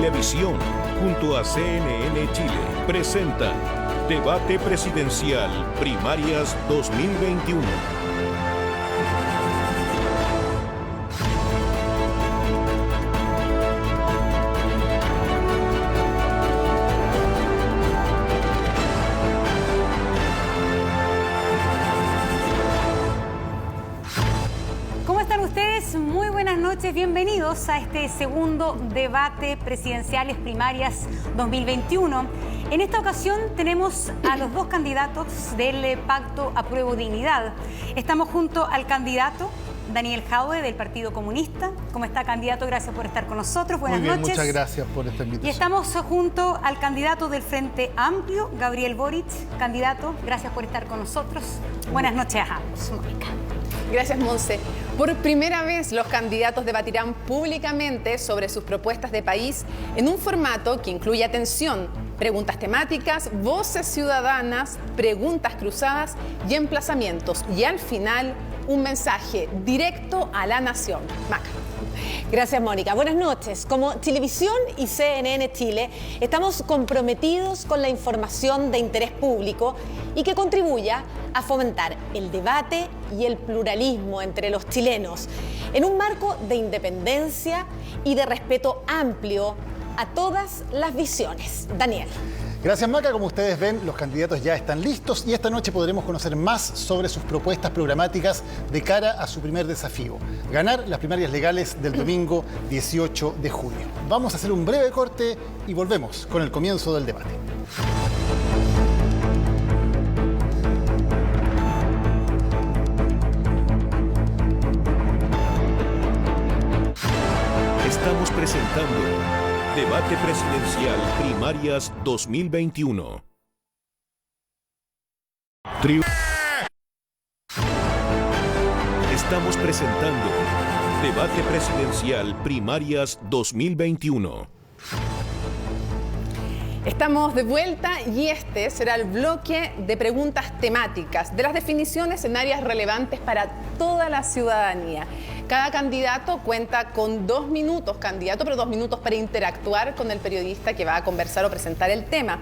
Chilevisión, junto a CNN Chile, presenta Debate Presidencial Primarias 2021. Muy buenas noches, bienvenidos a este segundo debate presidenciales primarias 2021. En esta ocasión tenemos a los dos candidatos del Pacto Apruebo Dignidad. Estamos junto al candidato Daniel Jadwe del Partido Comunista. ¿Cómo está, candidato? Gracias por estar con nosotros. Buenas noches. Muchas gracias por esta invitación. Y estamos junto al candidato del Frente Amplio, Gabriel Boric. Candidato, gracias por estar con nosotros. Buenas noches a ambos. Mónica. Gracias, Monse. Por primera vez, los candidatos debatirán públicamente sobre sus propuestas de país en un formato que incluye, atención, preguntas temáticas, voces ciudadanas, preguntas cruzadas y emplazamientos. Y al final, un mensaje directo a la nación. Maca. Gracias, Mónica. Buenas noches. Como Chilevisión y CNN Chile, estamos comprometidos con la información de interés público y que contribuya a fomentar el debate y el pluralismo entre los chilenos, en un marco de independencia y de respeto amplio a todas las visiones. Daniel. Gracias, Maca. Como ustedes ven, los candidatos ya están listos y esta noche podremos conocer más sobre sus propuestas programáticas de cara a su primer desafío: ganar las primarias legales del domingo 18 de junio. Vamos a hacer un breve corte y volvemos con el comienzo del debate. Estamos presentando Debate Presidencial Primarias 2021. Estamos presentando Debate Presidencial Primarias 2021. Estamos de vuelta y este será el bloque de preguntas temáticas, de las definiciones en áreas relevantes para toda la ciudadanía. Cada candidato cuenta con 2 minutos, pero 2 minutos para interactuar con el periodista que va a conversar o presentar el tema.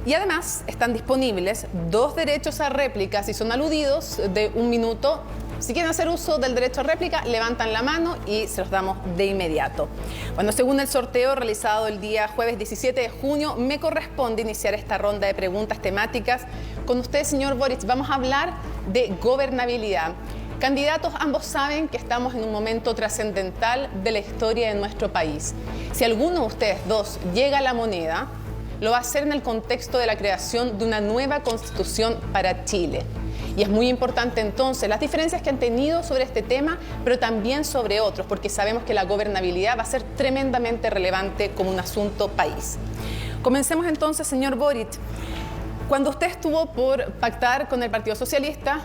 Y además están disponibles 2 derechos a réplica si son aludidos de 1 minuto. Si quieren hacer uso del derecho a réplica, levantan la mano y se los damos de inmediato. Bueno, según el sorteo realizado el día jueves 17 de junio, me corresponde iniciar esta ronda de preguntas temáticas. Con usted, señor Boric, vamos a hablar de gobernabilidad. Candidatos, ambos saben que estamos en un momento trascendental de la historia de nuestro país. Si alguno de ustedes dos llega a la moneda, lo va a hacer en el contexto de la creación de una nueva constitución para Chile. Y es muy importante entonces las diferencias que han tenido sobre este tema, pero también sobre otros, porque sabemos que la gobernabilidad va a ser tremendamente relevante como un asunto país. Comencemos entonces, señor Boric. Cuando usted estuvo por pactar con el Partido Socialista,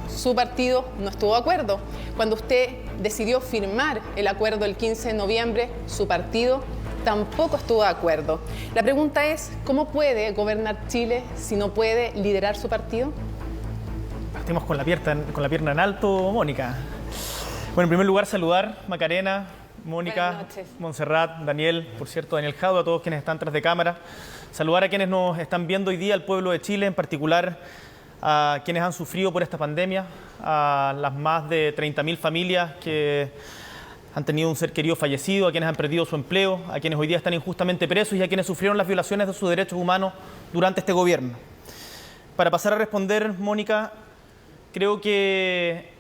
su partido no estuvo de acuerdo. Cuando usted decidió firmar el acuerdo el 15 de noviembre, su partido tampoco estuvo de acuerdo. La pregunta es, ¿cómo puede gobernar Chile si no puede liderar su partido? Partimos con la pierna en alto, Mónica. Bueno, en primer lugar, saludar Macarena, Mónica, Montserrat, Daniel, por cierto, Daniel Jadwe, a todos quienes están tras de cámara. Saludar a quienes nos están viendo hoy día, al pueblo de Chile, en particular a quienes han sufrido por esta pandemia, a las más de 30.000 familias que han tenido un ser querido fallecido, a quienes han perdido su empleo, a quienes hoy día están injustamente presos y a quienes sufrieron las violaciones de sus derechos humanos durante este gobierno. Para pasar a responder, Mónica, creo que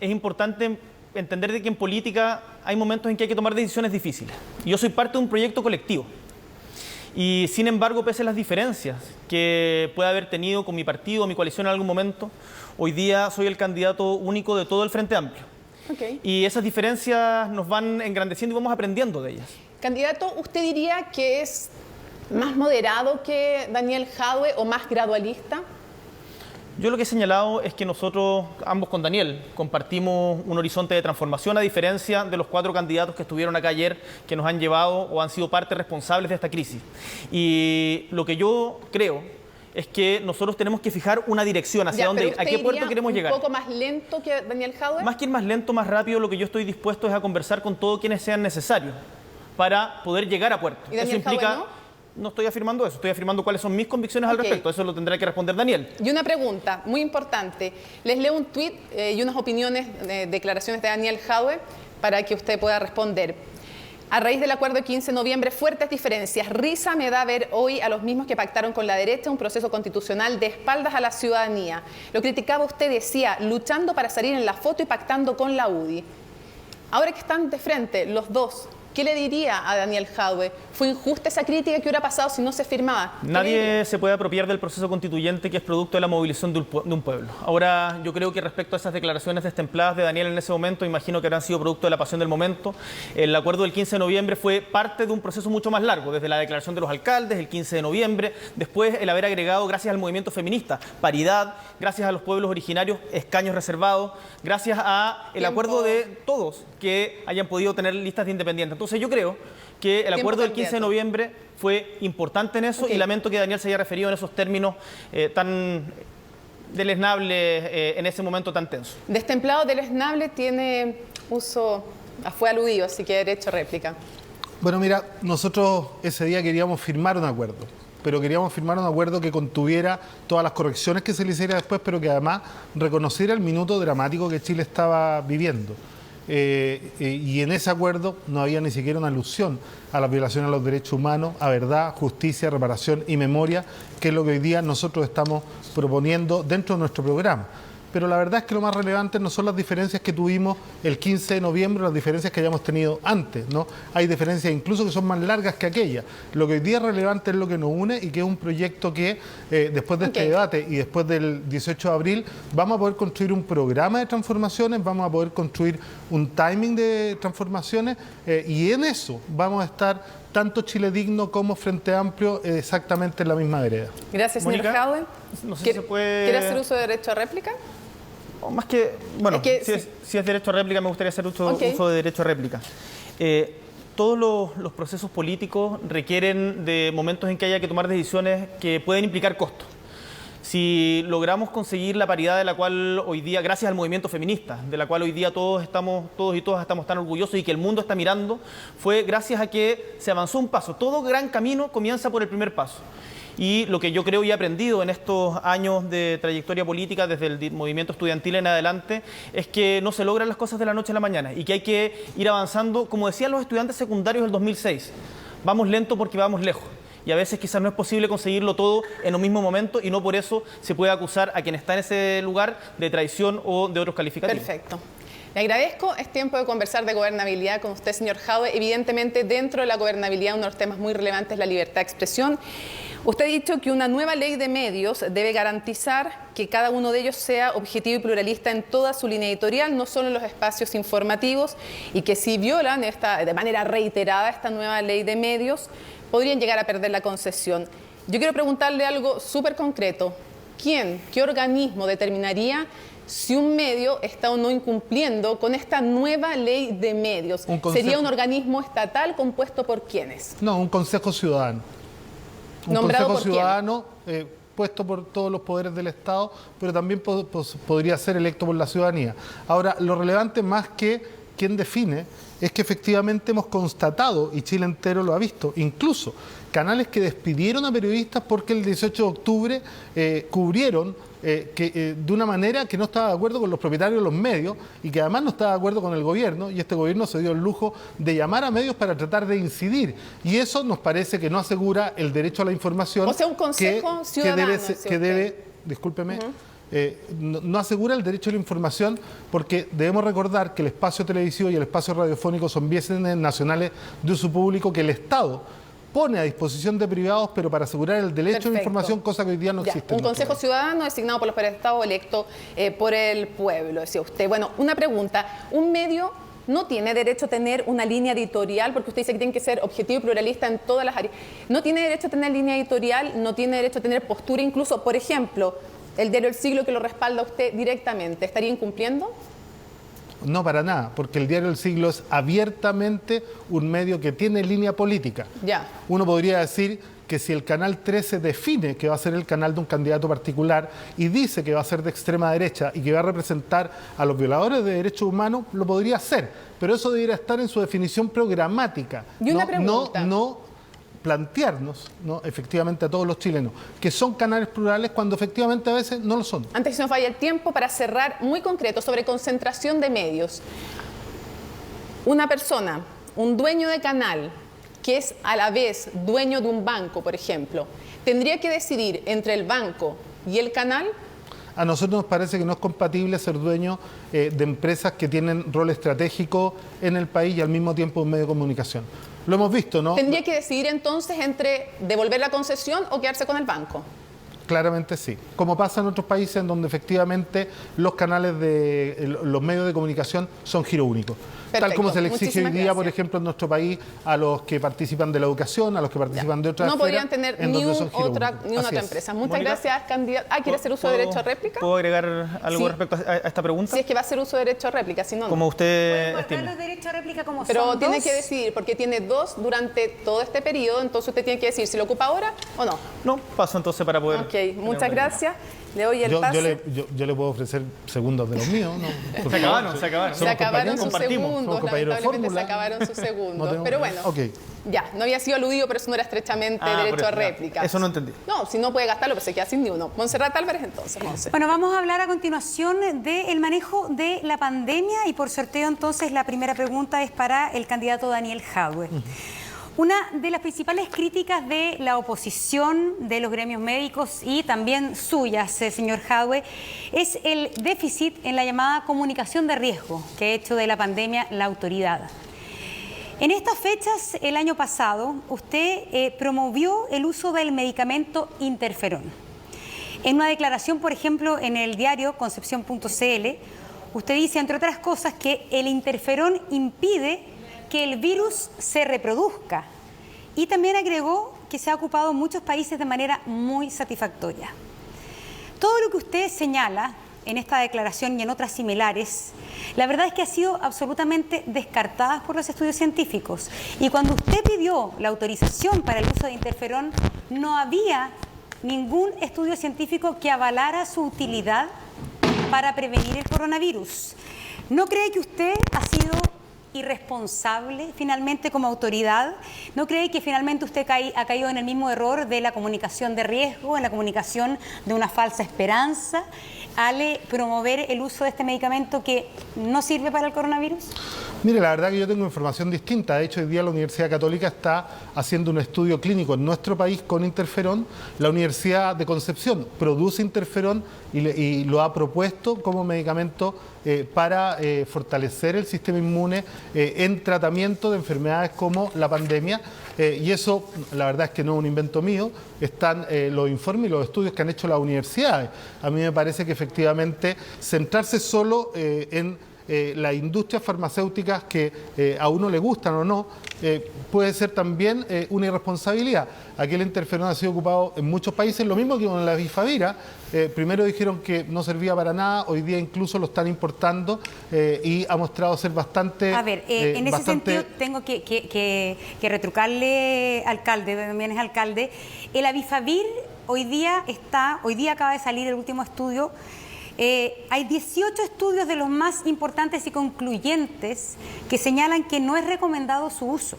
es importante entender de que en política hay momentos en que hay que tomar decisiones difíciles. Y yo soy parte de un proyecto colectivo. Y sin embargo, pese a las diferencias que pueda haber tenido con mi partido o mi coalición en algún momento, hoy día soy el candidato único de todo el Frente Amplio. Okay. Y esas diferencias nos van engrandeciendo y vamos aprendiendo de ellas. Candidato, ¿usted diría que es más moderado que Daniel Jadwe o más gradualista? Yo lo que he señalado es que nosotros, ambos con Daniel, compartimos un horizonte de transformación, a diferencia de los 4 candidatos que estuvieron acá ayer, que nos han llevado o han sido parte responsables de esta crisis. Y lo que yo creo es que nosotros tenemos que fijar una dirección hacia dónde ir, a qué puerto queremos llegar. ¿Un poco más lento que Daniel Jadwe? Más que ir más lento, más rápido, lo que yo estoy dispuesto es a conversar con todos quienes sean necesarios para poder llegar a puerto. ¿Y Daniel Eso implica... Jadwe, no estoy afirmando eso, estoy afirmando cuáles son mis convicciones al respecto. Eso lo tendrá que responder Daniel. Y una pregunta muy importante. Les leo un tuit y unas opiniones, declaraciones de Daniel Jadwe para que usted pueda responder. A raíz del acuerdo de 15 de noviembre, fuertes diferencias. Risa me da ver hoy a los mismos que pactaron con la derecha un proceso constitucional de espaldas a la ciudadanía. Lo criticaba usted, decía, luchando para salir en la foto y pactando con la UDI. Ahora que están de frente los dos, ¿qué le diría a Daniel Jadwe? ¿Fue injusta esa crítica que hubiera pasado si no se firmaba? Nadie se puede apropiar del proceso constituyente que es producto de la movilización de un pueblo. Ahora, yo creo que respecto a esas declaraciones destempladas de Daniel en ese momento, imagino que habrán sido producto de la pasión del momento. El acuerdo del 15 de noviembre fue parte de un proceso mucho más largo, desde la declaración de los alcaldes, el 15 de noviembre, después el haber agregado, gracias al movimiento feminista, paridad, gracias a los pueblos originarios, escaños reservados, gracias al acuerdo de todos que hayan podido tener listas de independientes. Entonces yo creo que el acuerdo del 15 de noviembre fue importante en eso y lamento que Daniel se haya referido en esos términos tan deleznables en ese momento tan tenso. Destemplado, deleznable, tiene uso, fue aludido, así que derecho a réplica. Bueno, mira, nosotros ese día queríamos firmar un acuerdo, pero queríamos firmar un acuerdo que contuviera todas las correcciones que se le hiciera después, pero que además reconociera el minuto dramático que Chile estaba viviendo. Y en ese acuerdo no había ni siquiera una alusión a la violación a los derechos humanos, a verdad, justicia, reparación y memoria, que es lo que hoy día nosotros estamos proponiendo dentro de nuestro programa. Pero la verdad es que lo más relevante no son las diferencias que tuvimos el 15 de noviembre, las diferencias que hayamos tenido antes, ¿no? Hay diferencias incluso que son más largas que aquellas. Lo que hoy día es relevante es lo que nos une y que es un proyecto que después de este debate y después del 18 de abril vamos a poder construir un programa de transformaciones, vamos a poder construir un timing de transformaciones y en eso vamos a estar tanto Chile Digno como Frente Amplio exactamente en la misma vereda. Gracias, señor Jadwe. No sé si se puede... ¿Quiere hacer uso de derecho a réplica? O más que, bueno, si es derecho a réplica, me gustaría hacer uso de derecho a réplica. Todos los procesos políticos requieren de momentos en que haya que tomar decisiones que pueden implicar costos. Si logramos conseguir la paridad de la cual hoy día, gracias al movimiento feminista, de la cual hoy día todos y todas estamos tan orgullosos y que el mundo está mirando, fue gracias a que se avanzó un paso. Todo gran camino comienza por el primer paso. Y lo que yo creo y he aprendido en estos años de trayectoria política, desde el movimiento estudiantil en adelante, es que no se logran las cosas de la noche a la mañana y que hay que ir avanzando, como decían los estudiantes secundarios del 2006, vamos lento porque vamos lejos. Y a veces quizás no es posible conseguirlo todo en un mismo momento y no por eso se puede acusar a quien está en ese lugar de traición o de otros calificativos. Perfecto. Le agradezco. Es tiempo de conversar de gobernabilidad con usted, señor Jadwe. Evidentemente, dentro de la gobernabilidad, uno de los temas muy relevantes es la libertad de expresión. Usted ha dicho que una nueva ley de medios debe garantizar que cada uno de ellos sea objetivo y pluralista en toda su línea editorial, no solo en los espacios informativos, y que si violan de manera reiterada esta nueva ley de medios, podrían llegar a perder la concesión. Yo quiero preguntarle algo súper concreto. ¿Qué organismo determinaría si un medio está o no incumpliendo con esta nueva ley de medios? ¿Sería un organismo estatal compuesto por quiénes? No, un consejo ciudadano. Un consejo ciudadano puesto por todos los poderes del Estado, pero también podría ser electo por la ciudadanía. Ahora, lo relevante más que quién define es que efectivamente hemos constatado, y Chile entero lo ha visto, incluso canales que despidieron a periodistas porque el 18 de octubre cubrieron de una manera que no estaba de acuerdo con los propietarios de los medios y que además no estaba de acuerdo con el gobierno, y este gobierno se dio el lujo de llamar a medios para tratar de incidir, y eso nos parece que no asegura el derecho a la información. O sea, un consejo ciudadano que debe, discúlpeme, no asegura el derecho a la información, porque debemos recordar que el espacio televisivo y el espacio radiofónico son bienes nacionales de uso público que el Estado pone a disposición de privados, pero para asegurar el derecho a la información, cosa que hoy día no existe. Un consejo ciudadano designado por los poderes del Estado, electo por el pueblo, decía usted. Bueno, una pregunta. ¿Un medio no tiene derecho a tener una línea editorial? Porque usted dice que tiene que ser objetivo y pluralista en todas las áreas. ¿No tiene derecho a tener línea editorial? ¿No tiene derecho a tener postura? Incluso, por ejemplo, el diario El Siglo, que lo respalda usted directamente, ¿estaría incumpliendo? no para nada, porque el Diario del Siglo es abiertamente un medio que tiene línea política. Ya. Uno podría decir que si el Canal 13 define que va a ser el canal de un candidato particular y dice que va a ser de extrema derecha y que va a representar a los violadores de derechos humanos, lo podría hacer, pero eso debería estar en su definición programática. Y una pregunta. No plantearnos, ¿no?, efectivamente a todos los chilenos, que son canales plurales cuando efectivamente a veces no lo son. Antes que se nos vaya el tiempo, para cerrar muy concreto sobre concentración de medios. Una persona, un dueño de canal, que es a la vez dueño de un banco, por ejemplo, ¿tendría que decidir entre el banco y el canal? A nosotros nos parece que no es compatible ser dueño de empresas que tienen rol estratégico en el país y al mismo tiempo un medio de comunicación. Lo hemos visto, ¿no? ¿Tendría que decidir entonces entre devolver la concesión o quedarse con el banco? Claramente sí. Como pasa en otros países en donde efectivamente los canales de los medios de comunicación son giro único. Perfecto. Tal como se le exige Muchísimas hoy día, por gracias. ejemplo, en nuestro país a los que participan de la educación, a los que participan de otras No esferas, podrían tener en ni donde son giro una único. otra Así es. empresa. Muchas Mónica, gracias, candidato. ¿Quiere hacer uso de derecho a réplica? ¿Puedo agregar algo Sí. respecto a esta pregunta? Si es que va a hacer uso de derecho a réplica, si no, no. Como usted Guardar estime. los derechos a réplica como Pero son tiene dos. que decidir, porque tiene dos durante todo este periodo, entonces usted tiene que decir si lo ocupa ahora o no. No, paso entonces para poder... Ok, muchas gracias. Le doy el pase. Yo le puedo ofrecer segundos de los míos, ¿no? Por Se favor. acabaron, se acabaron. Se acabaron sus Compartimos. Somos segundos, compañeros de lamentablemente fórmula. se acabaron sus segundos. No tengo- Pero bueno, Ok. ya, no había sido aludido, pero eso no era estrechamente Ah, derecho por a eso, ya. réplica. Eso no entendí. No, si no puede gastarlo, pues se queda sin ni uno. Montserrat Álvarez, entonces, Monse. Bueno, vamos a hablar a continuación del manejo de la pandemia y por sorteo entonces la primera pregunta es para el candidato Daniel Jadwe. Una de las principales críticas de la oposición, de los gremios médicos y también suyas, señor Jadwe, es el déficit en la llamada comunicación de riesgo que ha hecho de la pandemia la autoridad. En estas fechas, el año pasado, usted promovió el uso del medicamento interferón. En una declaración, por ejemplo, en el diario Concepción.cl, usted dice, entre otras cosas, que el interferón impide que el virus se reproduzca. Y también agregó que se ha ocupado en muchos países de manera muy satisfactoria. Todo lo que usted señala en esta declaración y en otras similares, la verdad es que ha sido absolutamente descartadas por los estudios científicos. Y cuando usted pidió la autorización para el uso de interferón, no había ningún estudio científico que avalara su utilidad para prevenir el coronavirus. ¿No cree que usted ha sido irresponsable finalmente como autoridad? ¿No cree que finalmente usted ha caído en el mismo error de la comunicación de riesgo, en la comunicación de una falsa esperanza, al promover el uso de este medicamento que no sirve para el coronavirus? Mire, la verdad que yo tengo información distinta. De hecho, hoy día la Universidad Católica está haciendo un estudio clínico en nuestro país con interferón. La Universidad de Concepción produce interferón y lo ha propuesto como medicamento para fortalecer el sistema inmune en tratamiento de enfermedades como la pandemia. Y eso, la verdad es que no es un invento mío, están los informes y los estudios que han hecho las universidades. A mí me parece que efectivamente centrarse solo en las industrias farmacéuticas que a uno le gustan o no, puede ser también una irresponsabilidad. Aquí el interferón ha sido ocupado en muchos países, lo mismo que con la bifavira. Primero dijeron que no servía para nada, hoy día incluso lo están importando y ha mostrado ser bastante... A ver, en ese sentido tengo que retrucarle, alcalde, también es alcalde. El Avifavir hoy día acaba de salir el último estudio. Hay 18 estudios de los más importantes y concluyentes que señalan que no es recomendado su uso,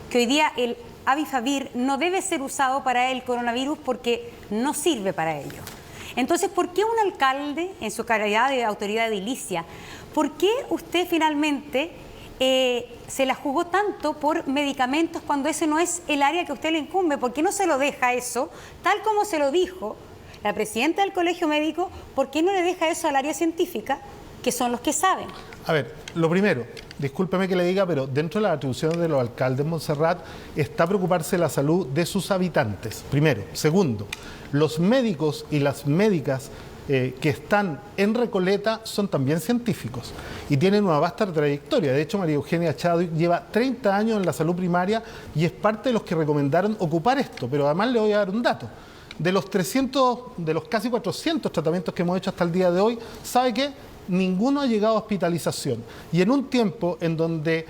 que hoy día el Avifavir no debe ser usado para el coronavirus porque no sirve para ello. Entonces, ¿por qué un alcalde, en su calidad de autoridad edilicia, por qué usted finalmente se la jugó tanto por medicamentos cuando ese no es el área que a usted le incumbe? ¿Por qué no se lo deja eso, tal como se lo dijo la presidenta del Colegio Médico? ¿Por qué no le deja eso al área científica, que son los que saben? A ver, lo primero, discúlpeme que le diga, pero dentro de las atribuciones de los alcaldes de Montserrat está preocuparse de la salud de sus habitantes, primero. Segundo, los médicos y las médicas que están en Recoleta son también científicos y tienen una vasta trayectoria. De hecho, María Eugenia Chadwick lleva 30 años en la salud primaria y es parte de los que recomendaron ocupar esto, pero además le voy a dar un dato. De los casi 400 tratamientos que hemos hecho hasta el día de hoy, ¿sabe qué? ninguno ha llegado a hospitalización. Y en un tiempo en donde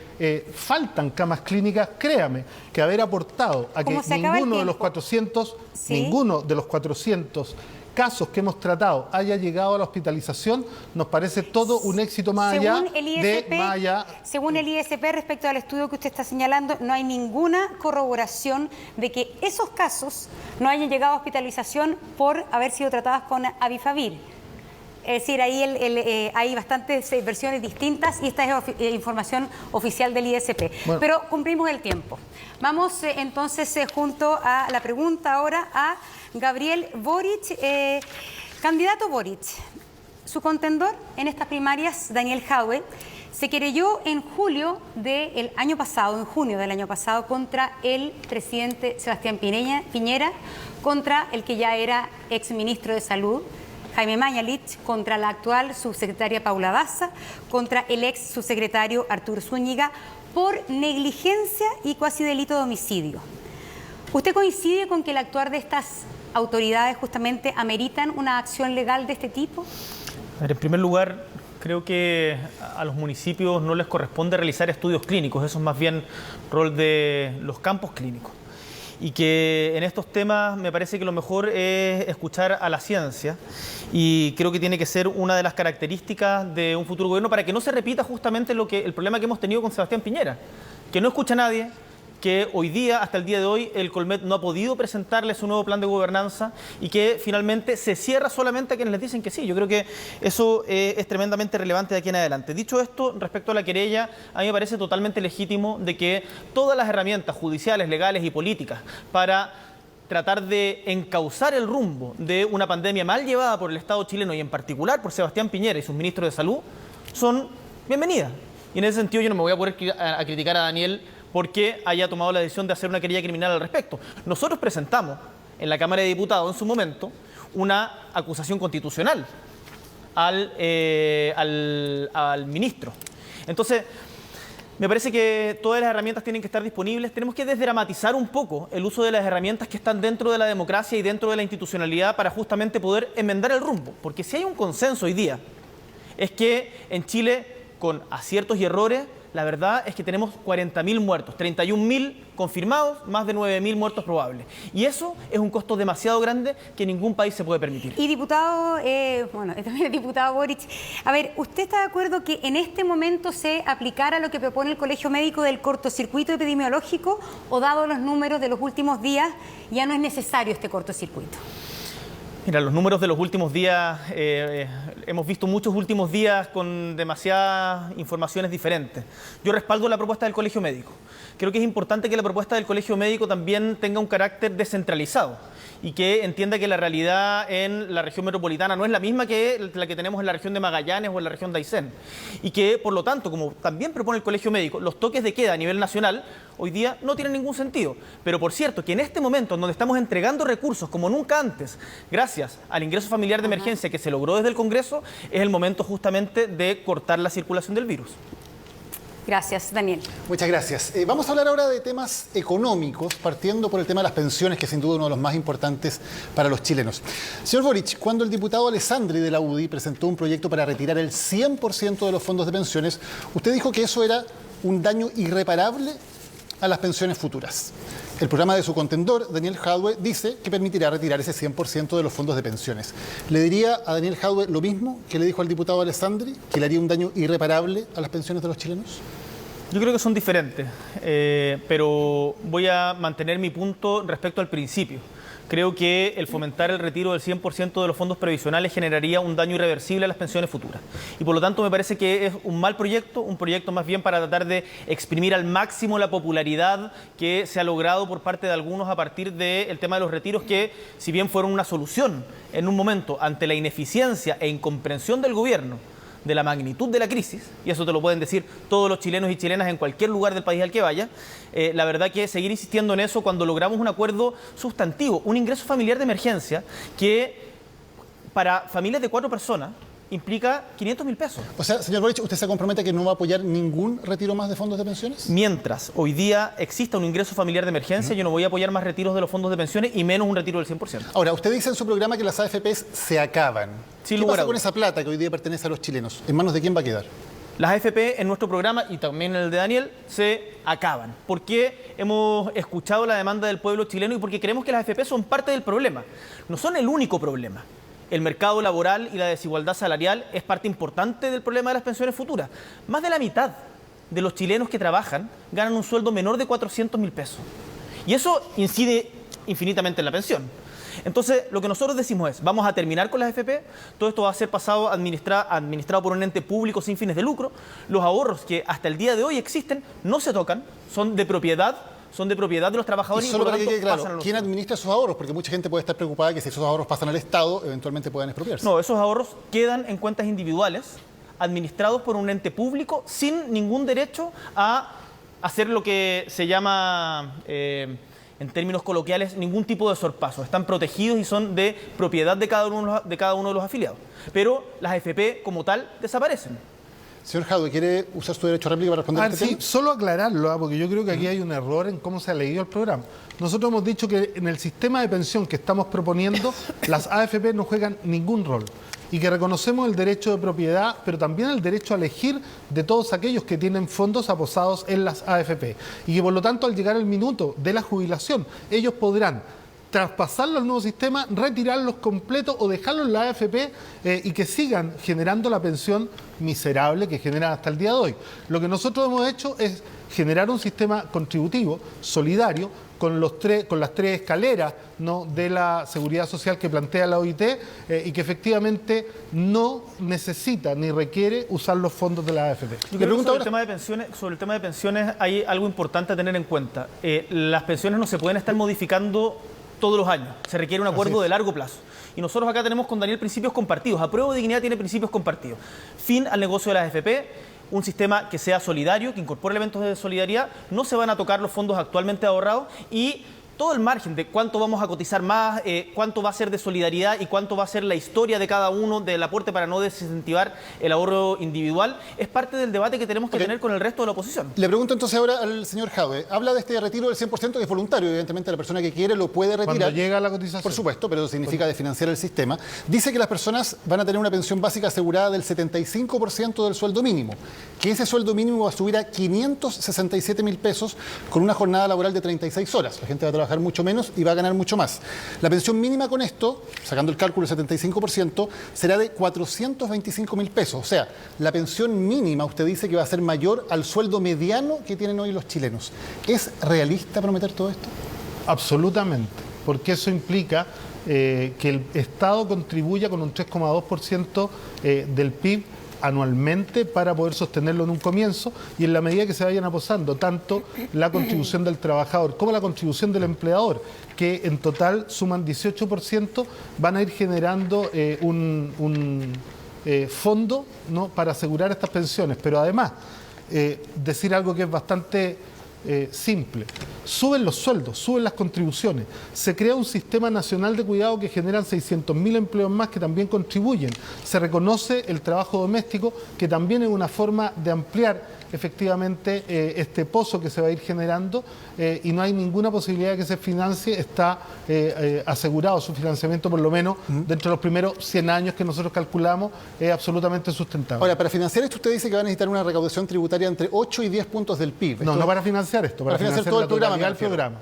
faltan camas clínicas, créame que haber aportado a que ninguno de los 400, ninguno de los 400 casos que hemos tratado haya llegado a la hospitalización, nos parece todo un éxito más allá de... Según el ISP, respecto al estudio que usted está señalando, no hay ninguna corroboración de que esos casos no hayan llegado a hospitalización por haber sido tratadas con Avifavir. Es decir, ahí hay bastantes versiones distintas y esta es información oficial del ISP. Bueno. Pero cumplimos el tiempo. Vamos entonces junto a la pregunta ahora a Gabriel Boric. Candidato Boric, su contendor en estas primarias, Daniel Jadwe, se querelló en junio del año pasado, contra el presidente Sebastián Piñera, contra el que ya era exministro de Salud, Jaime Mañalich, contra la actual subsecretaria Paula Daza, contra el ex subsecretario Arturo Zúñiga, por negligencia y cuasi delito de homicidio. ¿Usted coincide con que el actuar de estas autoridades justamente ameritan una acción legal de este tipo? A ver, en primer lugar, creo que a los municipios no les corresponde realizar estudios clínicos, eso es más bien rol de los campos clínicos. Y que en estos temas me parece que lo mejor es escuchar a la ciencia y creo que tiene que ser una de las características de un futuro gobierno para que no se repita justamente el problema que hemos tenido con Sebastián Piñera, que no escucha a nadie, que hoy día, hasta el día de hoy, el Colmet no ha podido presentarle su nuevo plan de gobernanza y que finalmente se cierra solamente a quienes les dicen que sí. Yo creo que eso es tremendamente relevante de aquí en adelante. Dicho esto, respecto a la querella, a mí me parece totalmente legítimo de que todas las herramientas judiciales, legales y políticas para tratar de encauzar el rumbo de una pandemia mal llevada por el Estado chileno y en particular por Sebastián Piñera y sus ministros de Salud son bienvenidas. Y en ese sentido yo no me voy a poner a criticar a Daniel porque haya tomado la decisión de hacer una querella criminal al respecto. Nosotros presentamos en la Cámara de Diputados en su momento una acusación constitucional al ministro. Entonces, me parece que todas las herramientas tienen que estar disponibles. Tenemos que desdramatizar un poco el uso de las herramientas que están dentro de la democracia y dentro de la institucionalidad para justamente poder enmendar el rumbo. Porque si hay un consenso hoy día, es que en Chile, con aciertos y errores, la verdad es que tenemos 40.000 muertos, 31.000 confirmados, más de 9.000 muertos probables. Y eso es un costo demasiado grande que ningún país se puede permitir. Y diputado, también el diputado Boric, a ver, ¿usted está de acuerdo que en este momento se aplicara lo que propone el Colegio Médico del cortocircuito epidemiológico o dado los números de los últimos días ya no es necesario este cortocircuito? Mira, los números de los últimos días, hemos visto muchos últimos días con demasiadas informaciones diferentes. Yo respaldo la propuesta del Colegio Médico. Creo que es importante que la propuesta del Colegio Médico también tenga un carácter descentralizado y que entienda que la realidad en la región metropolitana no es la misma que la que tenemos en la región de Magallanes o en la región de Aysén. Y que, por lo tanto, como también propone el Colegio Médico, los toques de queda a nivel nacional hoy día no tienen ningún sentido. Pero, por cierto, que en este momento, en donde estamos entregando recursos como nunca antes, gracias al ingreso familiar de emergencia que se logró desde el Congreso, es el momento justamente de cortar la circulación del virus. Gracias, Daniel. Muchas gracias. Vamos a hablar ahora de temas económicos, partiendo por el tema de las pensiones, que sin duda es uno de los más importantes para los chilenos. Señor Boric, cuando el diputado Alessandri de la UDI presentó un proyecto para retirar el 100% de los fondos de pensiones, usted dijo que eso era un daño irreparable a las pensiones futuras. El programa de su contendor, Daniel Jadwe, dice que permitirá retirar ese 100% de los fondos de pensiones. ¿Le diría a Daniel Jadwe lo mismo que le dijo al diputado Alessandri, que le haría un daño irreparable a las pensiones de los chilenos? Yo creo que son diferentes, pero voy a mantener mi punto respecto al principio. Creo que el fomentar el retiro del 100% de los fondos previsionales generaría un daño irreversible a las pensiones futuras. Y por lo tanto me parece que es un mal proyecto, un proyecto más bien para tratar de exprimir al máximo la popularidad que se ha logrado por parte de algunos a partir del tema de los retiros, que si bien fueron una solución en un momento ante la ineficiencia e incomprensión del gobierno, de la magnitud de la crisis, y eso te lo pueden decir todos los chilenos y chilenas en cualquier lugar del país al que vaya, la verdad que seguir insistiendo en eso cuando logramos un acuerdo sustantivo, un ingreso familiar de emergencia que para familias de 4 personas implica 500.000 pesos. O sea, señor Boric, ¿usted se compromete que no va a apoyar ningún retiro más de fondos de pensiones? Mientras hoy día exista un ingreso familiar de emergencia, yo no voy a apoyar más retiros de los fondos de pensiones y menos un retiro del 100%. Ahora, usted dice en su programa que las AFPs se acaban. Sin ¿Qué lugar pasa a con dudas. esa plata que hoy día pertenece a los chilenos? ¿En manos de quién va a quedar? Las AFP en nuestro programa y también en el de Daniel se acaban. Porque hemos escuchado la demanda del pueblo chileno y porque creemos que las AFP son parte del problema. No son el único problema. El mercado laboral y la desigualdad salarial es parte importante del problema de las pensiones futuras. Más de la mitad de los chilenos que trabajan ganan un sueldo menor de 400.000 pesos. Y eso incide infinitamente en la pensión. Entonces, lo que nosotros decimos es, vamos a terminar con las AFP, todo esto va a ser pasado administrado por un ente público sin fines de lucro, los ahorros que hasta el día de hoy existen no se tocan, son de propiedad de los trabajadores Y solo para que quede pasan a claro, los... ¿quién administra esos ahorros? Porque mucha gente puede estar preocupada que si esos ahorros pasan al Estado, eventualmente puedan expropiarse. No, esos ahorros quedan en cuentas individuales, administrados por un ente público, sin ningún derecho a hacer lo que se llama... en términos coloquiales, ningún tipo de sorpaso. Están protegidos y son de propiedad de cada uno de los afiliados. Pero las AFP, como tal, desaparecen. Señor Jadwe, ¿quiere usar su derecho a réplica para responder este Sí, tema? solo aclararlo, porque yo creo que aquí hay un error en cómo se ha leído el programa. Nosotros hemos dicho que en el sistema de pensión que estamos proponiendo, las AFP no juegan ningún rol. Y que reconocemos el derecho de propiedad, pero también el derecho a elegir de todos aquellos que tienen fondos aposados en las AFP. Y que por lo tanto, al llegar el minuto de la jubilación, ellos podrán traspasarlo al nuevo sistema, retirarlos completos o dejarlos en la AFP y que sigan generando la pensión miserable que generan hasta el día de hoy. Lo que nosotros hemos hecho es generar un sistema contributivo, solidario, con las tres escaleras, ¿no?, de la seguridad social que plantea la OIT y que efectivamente no necesita ni requiere usar los fondos de la AFP. Yo creo que sobre el tema de pensiones hay algo importante a tener en cuenta. Las pensiones no se pueden estar modificando todos los años. Se requiere un acuerdo de largo plazo. Y nosotros acá tenemos con Daniel principios compartidos. Apruebo Dignidad tiene principios compartidos. Fin al negocio de las AFP. Un sistema que sea solidario, que incorpore elementos de solidaridad, no se van a tocar los fondos actualmente ahorrados y todo el margen de cuánto vamos a cotizar más, cuánto va a ser de solidaridad y cuánto va a ser la historia de cada uno del aporte para no desincentivar el ahorro individual, es parte del debate que tenemos que tener con el resto de la oposición. Le pregunto entonces ahora al señor Jadwe. Habla de este retiro del 100% que es voluntario. Evidentemente la persona que quiere lo puede retirar. Cuando llega la cotización. Por supuesto, pero eso significa desfinanciar el sistema. Dice que las personas van a tener una pensión básica asegurada del 75% del sueldo mínimo. Que ese sueldo mínimo va a subir a 567.000 pesos con una jornada laboral de 36 horas. La gente va a trabajar mucho menos y va a ganar mucho más. La pensión mínima con esto, sacando el cálculo del 75%, será de 425.000 pesos. O sea, la pensión mínima, usted dice que va a ser mayor al sueldo mediano que tienen hoy los chilenos. ¿Es realista prometer todo esto? Absolutamente, porque eso implica que el Estado contribuya con un 3,2% del PIB anualmente para poder sostenerlo en un comienzo y en la medida que se vayan aposando tanto la contribución del trabajador como la contribución del empleador, que en total suman 18%, van a ir generando un fondo, ¿no?, para asegurar estas pensiones. Pero además, decir algo que es bastante simple. Suben los sueldos, suben las contribuciones, se crea un sistema nacional de cuidado que generan 600.000 empleos más que también contribuyen, se reconoce el trabajo doméstico que también es una forma de ampliar efectivamente este pozo que se va a ir generando y no hay ninguna posibilidad de que se financie, está asegurado su financiamiento por lo menos dentro de los primeros 100 años que nosotros calculamos, es absolutamente sustentable. Ahora, para financiar esto usted dice que va a necesitar una recaudación tributaria entre 8 y 10 puntos del PIB. No para financiar esto, para financiar todo el programa.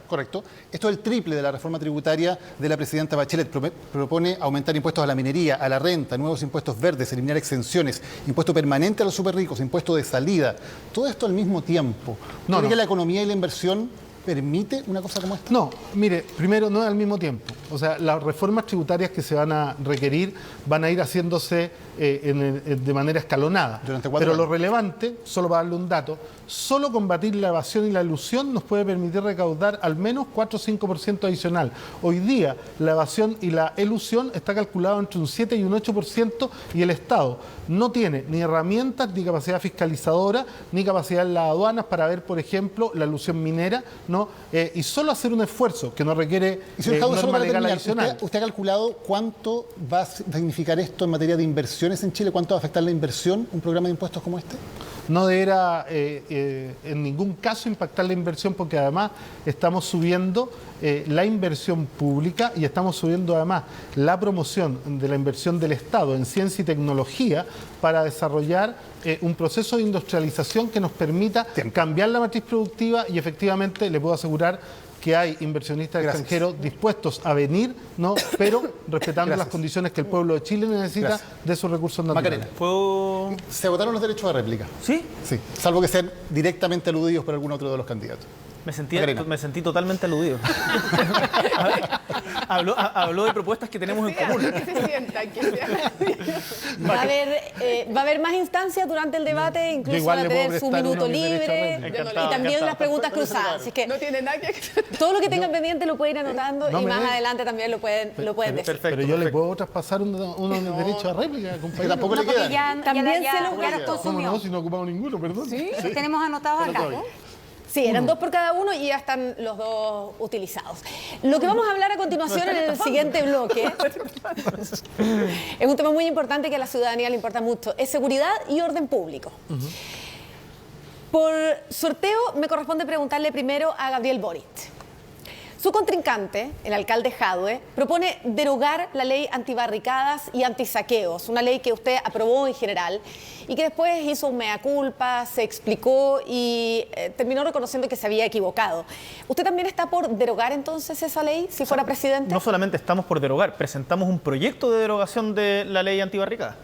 Correcto. Esto es el triple de la reforma tributaria de la presidenta Bachelet. Propone aumentar impuestos a la minería, a la renta, nuevos impuestos verdes, eliminar exenciones, impuesto permanente a los superricos, impuesto de salida. Todo esto al mismo tiempo. ¿Cree que la economía y la inversión permite una cosa como esta? No, mire, primero no es al mismo tiempo. O sea, las reformas tributarias que se van a requerir van a ir haciéndose de manera escalonada. Pero lo relevante, solo para darle un dato, solo combatir la evasión y la elusión nos puede permitir recaudar al menos 4 o 5% adicional. Hoy día la evasión y la elusión está calculado entre un 7 y un 8% y el Estado no tiene ni herramientas, ni capacidad fiscalizadora, ni capacidad en las aduanas para ver, por ejemplo, la elusión minera, ¿no? Y solo hacer un esfuerzo que no requiere ¿Y si el Estado solo va a tener terminar, adicional. ¿usted ha calculado cuánto va a significar esto en materia de inversiones en Chile? ¿Cuánto va a afectar la inversión un programa de impuestos como este? No deberá en ningún caso impactar la inversión, porque además estamos subiendo la inversión pública y estamos subiendo además la promoción de la inversión del Estado en ciencia y tecnología para desarrollar un proceso de industrialización que nos permita cambiar la matriz productiva, y efectivamente le puedo asegurar que hay inversionistas extranjeros dispuestos a venir, ¿no? Pero respetando las condiciones que el pueblo de Chile necesita de sus recursos naturales. Macarena, ¿Puedo? ¿se agotaron los derechos de réplica? ¿Sí? Sí, salvo que sean directamente aludidos por algún otro de los candidatos. Me sentí totalmente aludido. Habló de propuestas que tenemos en común. Que se sientan, que sea. Va a haber más instancias durante el debate, incluso igual va a le puedo tener su prestar minuto uno de mis derechos libre a réplica. y también Encantado. las preguntas cruzadas. Así que No tiene nada que... todo lo que tengan pendiente lo pueden ir anotando no y me más den. adelante también lo pueden decir. Perfecto. Pero yo le puedo traspasar uno de derechos a réplica, compañero. Tampoco le Porque quedan. ya También se los los ¿Cómo consumió. no? Si no he ocupado ninguno, perdón. Los tenemos anotados acá. Sí, eran 2 por cada uno y ya están los 2 utilizados. Lo que vamos a hablar a continuación en el siguiente bloque es un tema muy importante que a la ciudadanía le importa mucho. Es seguridad y orden público. Por sorteo me corresponde preguntarle primero a Gabriel Boric. Su contrincante, el alcalde Jadwe, propone derogar la ley antibarricadas y antisaqueos, una ley que usted aprobó en general y que después hizo un mea culpa, se explicó y terminó reconociendo que se había equivocado. ¿Usted también está por derogar entonces esa ley si fuera presidente? No solamente estamos por derogar, presentamos un proyecto de derogación de la ley antibarricada.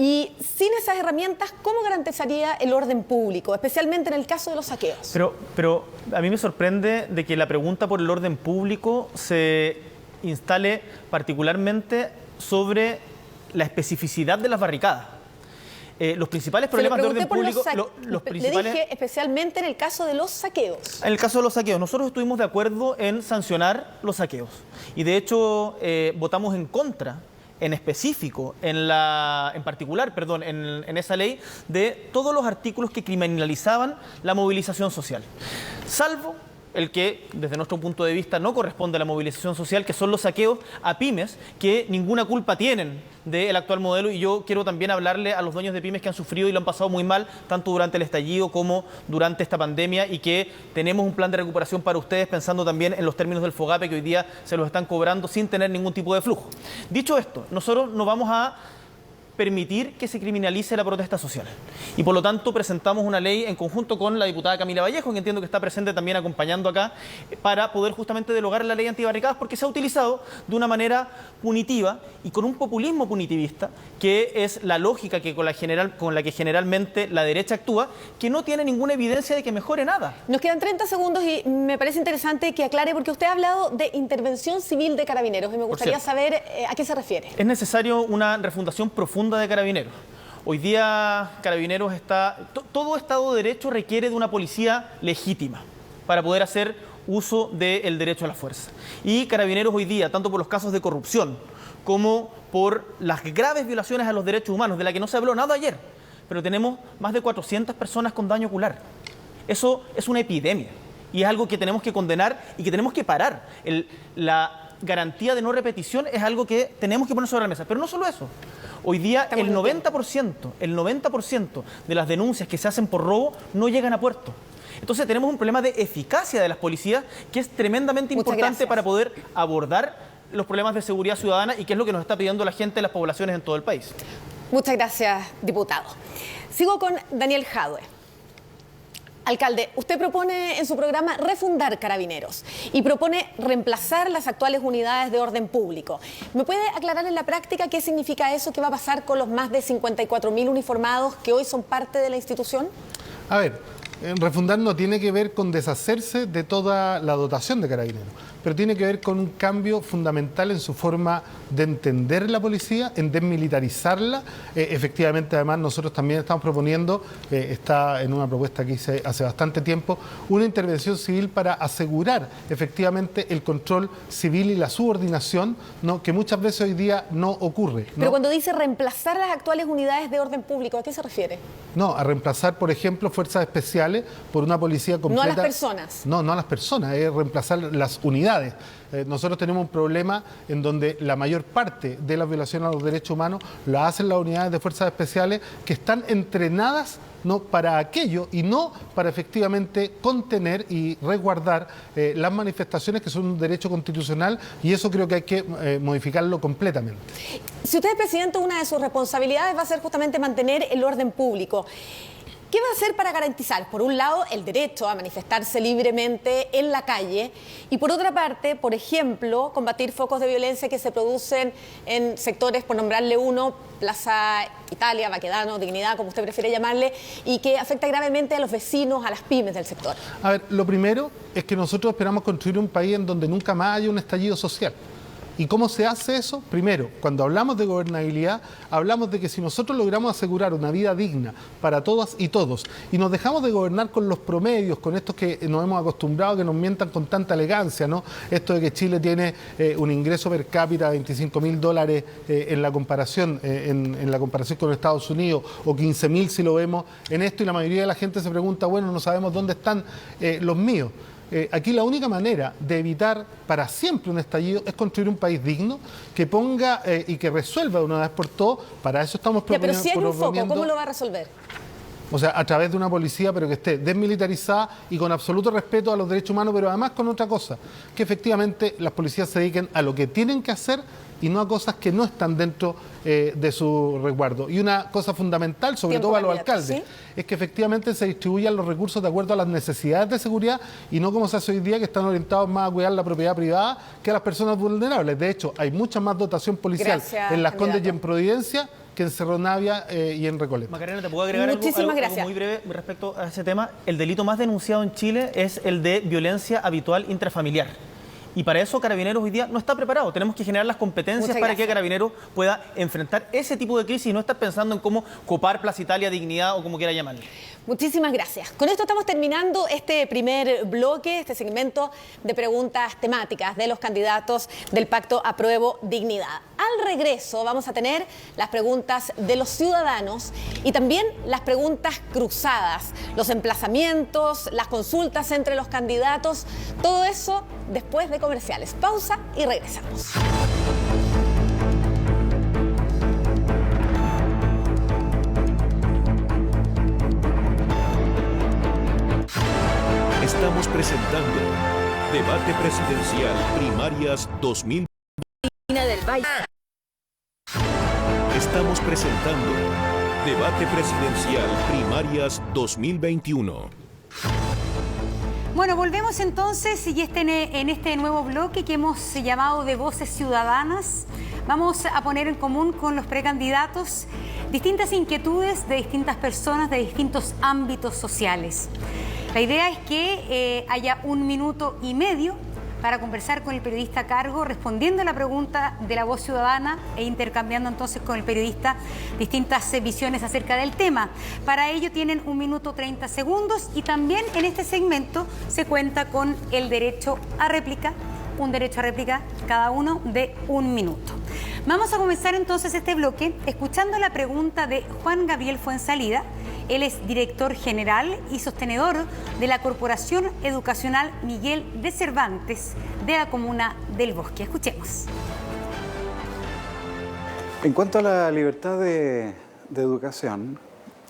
Y sin esas herramientas, ¿cómo garantizaría el orden público, especialmente en el caso de los saqueos? Pero a mí me sorprende de que la pregunta por el orden público se instale particularmente sobre la especificidad de las barricadas. Los principales problemas de orden público... Le dije especialmente en el caso de los saqueos. En el caso de los saqueos, nosotros estuvimos de acuerdo en sancionar los saqueos. Y de hecho votamos en contra, en específico, en esa ley, de todos los artículos que criminalizaban la movilización social. Salvo el que, desde nuestro punto de vista, no corresponde a la movilización social, que son los saqueos a pymes, que ninguna culpa tienen del actual modelo. Y yo quiero también hablarle a los dueños de pymes que han sufrido y lo han pasado muy mal, tanto durante el estallido como durante esta pandemia, y que tenemos un plan de recuperación para ustedes, pensando también en los términos del FOGAPE, que hoy día se los están cobrando sin tener ningún tipo de flujo. Dicho esto, nosotros no vamos a permitir que se criminalice la protesta social. Y por lo tanto presentamos una ley en conjunto con la diputada Camila Vallejo, que entiendo que está presente también acompañando acá, para poder justamente derogar la ley antibarricadas, porque se ha utilizado de una manera punitiva y con un populismo punitivista, que es la lógica que con la que generalmente la derecha actúa, que no tiene ninguna evidencia de que mejore nada. Nos quedan 30 segundos y me parece interesante que aclare, porque usted ha hablado de intervención civil de Carabineros y me gustaría saber a qué se refiere. Es necesario una refundación profunda de Carabineros. Hoy día Carabineros todo Estado de Derecho requiere de una policía legítima para poder hacer uso del derecho a la fuerza. Y Carabineros hoy día, tanto por los casos de corrupción como por las graves violaciones a los derechos humanos, de la que no se habló nada ayer, pero tenemos más de 400 personas con daño ocular. Eso es una epidemia y es algo que tenemos que condenar y que tenemos que parar. La garantía de no repetición es algo que tenemos que poner sobre la mesa. Pero no solo eso. Hoy día el 90% de las denuncias que se hacen por robo no llegan a puerto. Entonces tenemos un problema de eficacia de las policías que es tremendamente importante para poder abordar los problemas de seguridad ciudadana, y que es lo que nos está pidiendo la gente de las poblaciones en todo el país. Muchas gracias, diputado. Sigo con Daniel Jadwe. Alcalde, usted propone en su programa refundar Carabineros y propone reemplazar las actuales unidades de orden público. ¿Me puede aclarar en la práctica qué significa eso? ¿Qué va a pasar con los más de 54.000 uniformados que hoy son parte de la institución? A ver, refundar no tiene que ver con deshacerse de toda la dotación de Carabineros, pero tiene que ver con un cambio fundamental en su forma de entender la policía, en desmilitarizarla. Efectivamente, además, nosotros también estamos proponiendo, está en una propuesta que hice hace bastante tiempo, una intervención civil para asegurar efectivamente el control civil y la subordinación, ¿no?, que muchas veces hoy día no ocurre, ¿no? Pero cuando dice reemplazar las actuales unidades de orden público, ¿a qué se refiere? No, a reemplazar, por ejemplo, fuerzas especiales especiales por una policía completa. No a las personas. No, no a las personas, es reemplazar las unidades. Nosotros tenemos un problema en donde la mayor parte de las violaciones a los derechos humanos lo hacen las unidades de fuerzas especiales que están entrenadas no para aquello y no para efectivamente contener y resguardar las manifestaciones, que son un derecho constitucional, y eso creo que hay que modificarlo completamente. Si usted es presidente, una de sus responsabilidades va a ser justamente mantener el orden público. ¿Qué va a hacer para garantizar, por un lado, el derecho a manifestarse libremente en la calle y, por otra parte, por ejemplo, combatir focos de violencia que se producen en sectores, por nombrarle uno, Plaza Italia, Baquedano, Dignidad, como usted prefiere llamarle, y que afecta gravemente a los vecinos, a las pymes del sector? A ver, lo primero es que nosotros esperamos construir un país en donde nunca más haya un estallido social. ¿Y cómo se hace eso? Primero, cuando hablamos de gobernabilidad, hablamos de que si nosotros logramos asegurar una vida digna para todas y todos, y nos dejamos de gobernar con los promedios, con estos que nos hemos acostumbrado, que nos mientan con tanta elegancia, ¿no? Esto de que Chile tiene un ingreso per cápita de $25.000 en la comparación con Estados Unidos, o 15.000 si lo vemos en esto, y la mayoría de la gente se pregunta, bueno, no sabemos dónde están los míos. Aquí la única manera de evitar para siempre un estallido es construir un país digno que ponga y que resuelva de una vez por todas. Para eso estamos proponiendo. Pero si hay un foco, ¿cómo lo va a resolver? O sea, a través de una policía, pero que esté desmilitarizada y con absoluto respeto a los derechos humanos, pero además con otra cosa, que efectivamente las policías se dediquen a lo que tienen que hacer y no a cosas que no están dentro de su resguardo. Y una cosa fundamental, sobre todo a los alcaldes, ¿sí?, es que efectivamente se distribuyan los recursos de acuerdo a las necesidades de seguridad y no como se hace hoy día, que están orientados más a cuidar la propiedad privada que a las personas vulnerables. De hecho, hay mucha más dotación policial en Las Condes y en Providencia que en Cerro Navia y en Recoleta. Macarena, ¿te puedo agregar algo muy breve respecto a ese tema? El delito más denunciado en Chile es el de violencia habitual intrafamiliar. Y para eso Carabineros hoy día no está preparado. Tenemos que generar las competencias para que Carabineros pueda enfrentar ese tipo de crisis y no estar pensando en cómo copar Plaza Italia, Dignidad o como quiera llamarle. Muchísimas gracias. Con esto estamos terminando este primer bloque, este segmento de preguntas temáticas de los candidatos del Pacto Apruebo Dignidad. Al regreso vamos a tener las preguntas de los ciudadanos y también las preguntas cruzadas, los emplazamientos, las consultas entre los candidatos, todo eso después de comerciales. Pausa y regresamos. Estamos presentando Debate Presidencial Primarias 2020. Estamos presentando Debate Presidencial Primarias 2021. Bueno, volvemos entonces y en este nuevo bloque que hemos llamado de Voces Ciudadanas, vamos a poner en común con los precandidatos distintas inquietudes de distintas personas de distintos ámbitos sociales. La idea es que haya 1 minuto y medio para conversar con el periodista a cargo, respondiendo a la pregunta de la voz ciudadana e intercambiando entonces con el periodista distintas visiones acerca del tema. Para ello tienen 1 minuto 30 segundos y también en este segmento se cuenta con el derecho a réplica, un derecho a réplica cada uno de 1 minuto. Vamos a comenzar entonces este bloque escuchando la pregunta de Juan Gabriel Fuenzalida. Él es director general y sostenedor de la Corporación Educacional Miguel de Cervantes de la Comuna del Bosque. Escuchemos. En cuanto a la libertad de educación,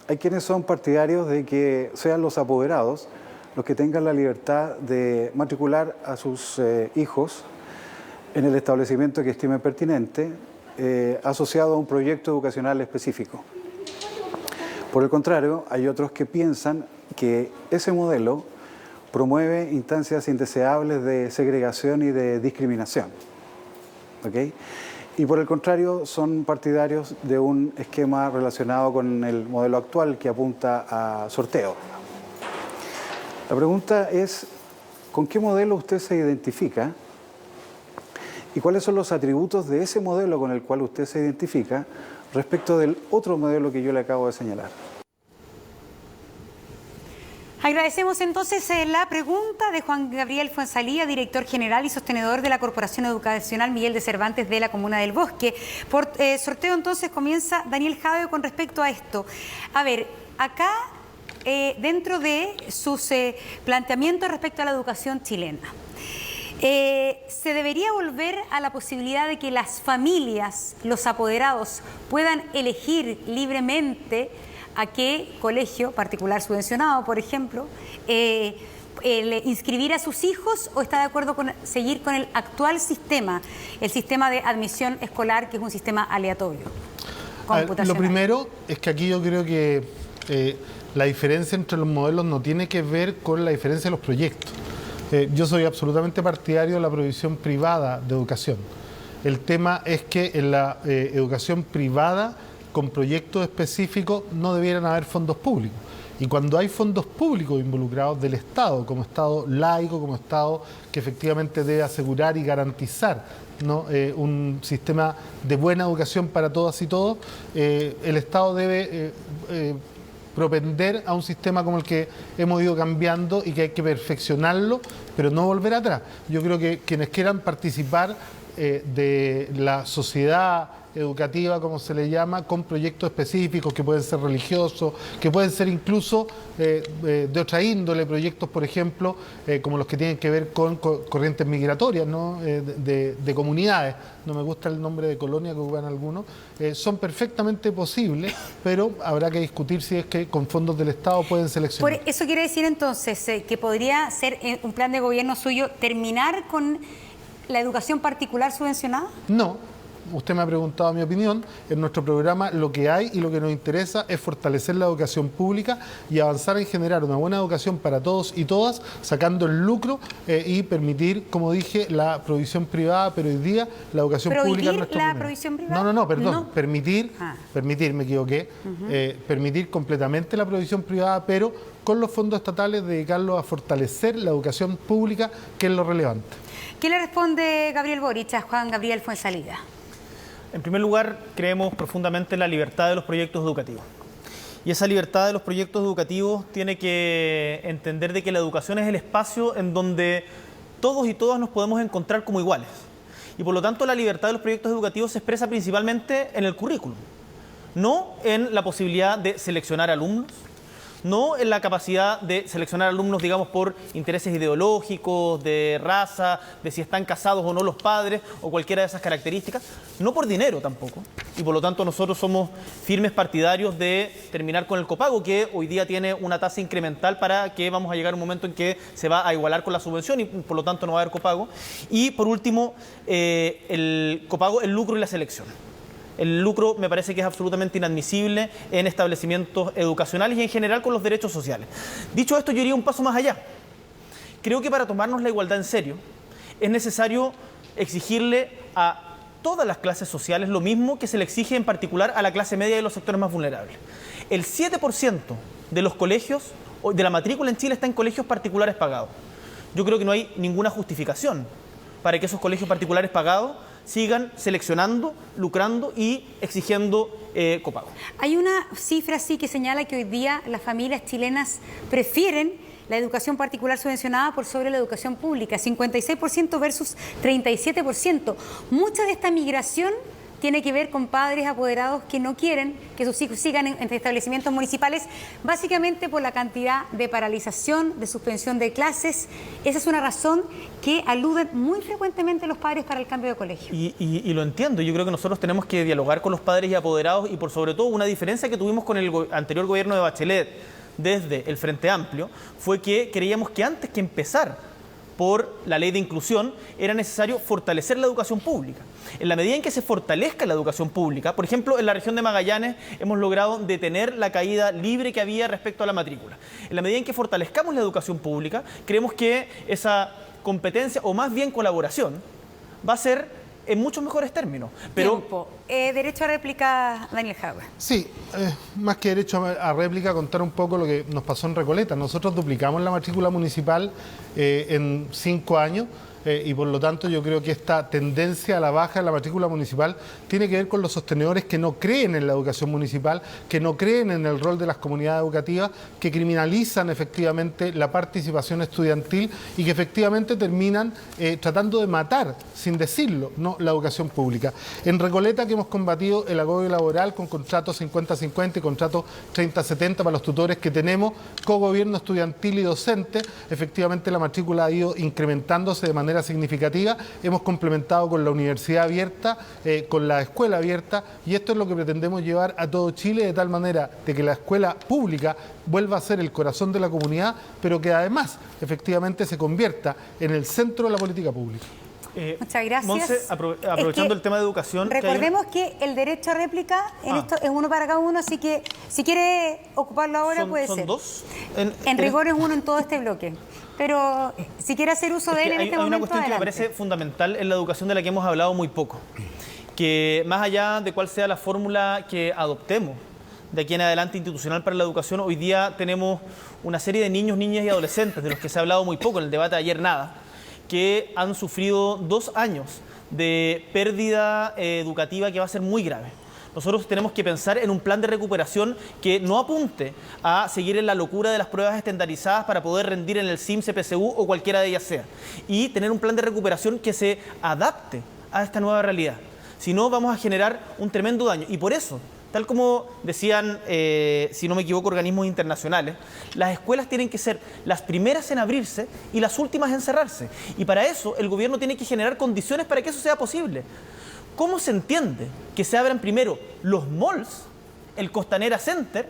hay quienes son partidarios de que sean los apoderados los que tengan la libertad de matricular a sus hijos en el establecimiento que estimen pertinente, asociado a un proyecto educacional específico. Por el contrario, hay otros que piensan que ese modelo promueve instancias indeseables de segregación y de discriminación. ¿Okay? Y por el contrario, son partidarios de un esquema relacionado con el modelo actual que apunta a sorteo. La pregunta es, ¿con qué modelo usted se identifica? ¿Y cuáles son los atributos de ese modelo con el cual usted se identifica respecto del otro modelo que yo le acabo de señalar? Agradecemos entonces la pregunta de Juan Gabriel Fuenzalida, director general y sostenedor de la Corporación Educacional Miguel de Cervantes de la Comuna del Bosque. Por sorteo entonces comienza Daniel Jadwe con respecto a esto. A ver, acá dentro de sus planteamientos respecto a la educación chilena. ¿Se debería volver a la posibilidad de que las familias, los apoderados, puedan elegir libremente a qué colegio particular subvencionado, por ejemplo, inscribir a sus hijos, o está de acuerdo con seguir con el actual sistema, el sistema de admisión escolar, que es un sistema aleatorio, computacional? Lo primero es que aquí yo creo que la diferencia entre los modelos no tiene que ver con la diferencia de los proyectos. Yo soy absolutamente partidario de la provisión privada de educación. El tema es que en la educación privada, con proyectos específicos, no debieran haber fondos públicos. Y cuando hay fondos públicos involucrados del Estado, como Estado laico, como Estado que efectivamente debe asegurar y garantizar, ¿no?, un sistema de buena educación para todas y todos, el Estado debe propender a un sistema como el que hemos ido cambiando y que hay que perfeccionarlo, pero no volver atrás. Yo creo que quienes quieran participar de la sociedad educativa, como se le llama, con proyectos específicos que pueden ser religiosos, que pueden ser incluso de otra índole, proyectos, por ejemplo, como los que tienen que ver con corrientes migratorias, ¿no?, de comunidades. No me gusta el nombre de colonia que ocupan algunos. Son perfectamente posibles, pero habrá que discutir si es que con fondos del Estado pueden seleccionar. Por eso quiere decir entonces que podría ser un plan de gobierno suyo terminar con la educación particular subvencionada. No. Usted me ha preguntado mi opinión. En nuestro programa lo que hay y lo que nos interesa es fortalecer la educación pública y avanzar en generar una buena educación para todos y todas, sacando el lucro y permitir, como dije, la provisión privada, pero hoy día la educación pública... ¿Prohibir la provisión privada? No, perdón. No. Permitir, me equivoqué, permitir completamente la provisión privada, pero con los fondos estatales dedicarlos a fortalecer la educación pública, que es lo relevante. ¿Qué le responde Gabriel Boric a Juan Gabriel Fuenzalida? En primer lugar, creemos profundamente en la libertad de los proyectos educativos. Y esa libertad de los proyectos educativos tiene que entender de que la educación es el espacio en donde todos y todas nos podemos encontrar como iguales. Y por lo tanto, la libertad de los proyectos educativos se expresa principalmente en el currículum, no en la posibilidad de seleccionar alumnos, no en la capacidad de seleccionar alumnos, digamos, por intereses ideológicos, de raza, de si están casados o no los padres, o cualquiera de esas características, no por dinero tampoco. Y por lo tanto nosotros somos firmes partidarios de terminar con el copago, que hoy día tiene una tasa incremental para que vamos a llegar a un momento en que se va a igualar con la subvención y por lo tanto no va a haber copago. Y por último, el copago, el lucro y la selección. El lucro me parece que es absolutamente inadmisible en establecimientos educacionales y en general con los derechos sociales. Dicho esto, yo iría un paso más allá. Creo que para tomarnos la igualdad en serio es necesario exigirle a todas las clases sociales lo mismo que se le exige en particular a la clase media y los sectores más vulnerables. El 7% de los colegios, de la matrícula en Chile está en colegios particulares pagados. Yo creo que no hay ninguna justificación para que esos colegios particulares pagados sigan seleccionando, lucrando y exigiendo copago. Hay una cifra sí que señala que hoy día las familias chilenas prefieren la educación particular subvencionada por sobre la educación pública, 56% versus 37%. Mucha de esta migración tiene que ver con padres apoderados que no quieren que sus hijos sigan en establecimientos municipales, básicamente por la cantidad de paralización, de suspensión de clases. Esa es una razón que aluden muy frecuentemente los padres para el cambio de colegio. Y lo entiendo. Yo creo que nosotros tenemos que dialogar con los padres y apoderados, y por sobre todo una diferencia que tuvimos con el anterior gobierno de Bachelet desde el Frente Amplio fue que creíamos que antes que empezar por la ley de inclusión, era necesario fortalecer la educación pública. En la medida en que se fortalezca la educación pública, por ejemplo, en la región de Magallanes hemos logrado detener la caída libre que había respecto a la matrícula. En la medida en que fortalezcamos la educación pública, creemos que esa competencia, o más bien colaboración, va a ser en muchos mejores términos. Pero derecho a réplica, Daniel Jadwe. Sí, más que derecho a réplica, contar un poco lo que nos pasó en Recoleta. Nosotros duplicamos la matrícula municipal en 5 años y por lo tanto yo creo que esta tendencia a la baja en la matrícula municipal tiene que ver con los sostenedores que no creen en la educación municipal, que no creen en el rol de las comunidades educativas, que criminalizan efectivamente la participación estudiantil y que efectivamente terminan tratando de matar, sin decirlo, no la educación pública. En Recoleta, que hemos combatido el agobio laboral con contratos 50-50 y contratos 30-70 para los tutores que tenemos, cogobierno estudiantil y docente, efectivamente la matrícula ha ido incrementándose de manera significativa. Hemos complementado con la universidad abierta, con la escuela abierta, y esto es lo que pretendemos llevar a todo Chile, de tal manera de que la escuela pública vuelva a ser el corazón de la comunidad, pero que además efectivamente se convierta en el centro de la política pública. Muchas gracias. Monse, aprovechando el tema de educación... Recordemos que el derecho a réplica en esto es uno para cada uno, así que si quiere ocuparlo ahora puede ser. ¿Son dos? En rigor es uno en todo este bloque. Pero si quiere hacer uso de él en este momento, hay una cuestión adelante. que me parece fundamental en la educación de la que hemos hablado muy poco. Que más allá de cuál sea la fórmula que adoptemos de aquí en adelante institucional para la educación, hoy día tenemos una serie de niños, niñas y adolescentes, de los que se ha hablado muy poco, en el debate de ayer nada, que han sufrido 2 años de pérdida educativa que va a ser muy grave. Nosotros tenemos que pensar en un plan de recuperación que no apunte a seguir en la locura de las pruebas estandarizadas para poder rendir en el SIM, CPSU o cualquiera de ellas sea. Y tener un plan de recuperación que se adapte a esta nueva realidad. Si no, vamos a generar un tremendo daño. Y por eso, tal como decían, si no me equivoco, organismos internacionales, las escuelas tienen que ser las primeras en abrirse y las últimas en cerrarse. Y para eso el gobierno tiene que generar condiciones para que eso sea posible. ¿Cómo se entiende que se abran primero los malls, el Costanera Center,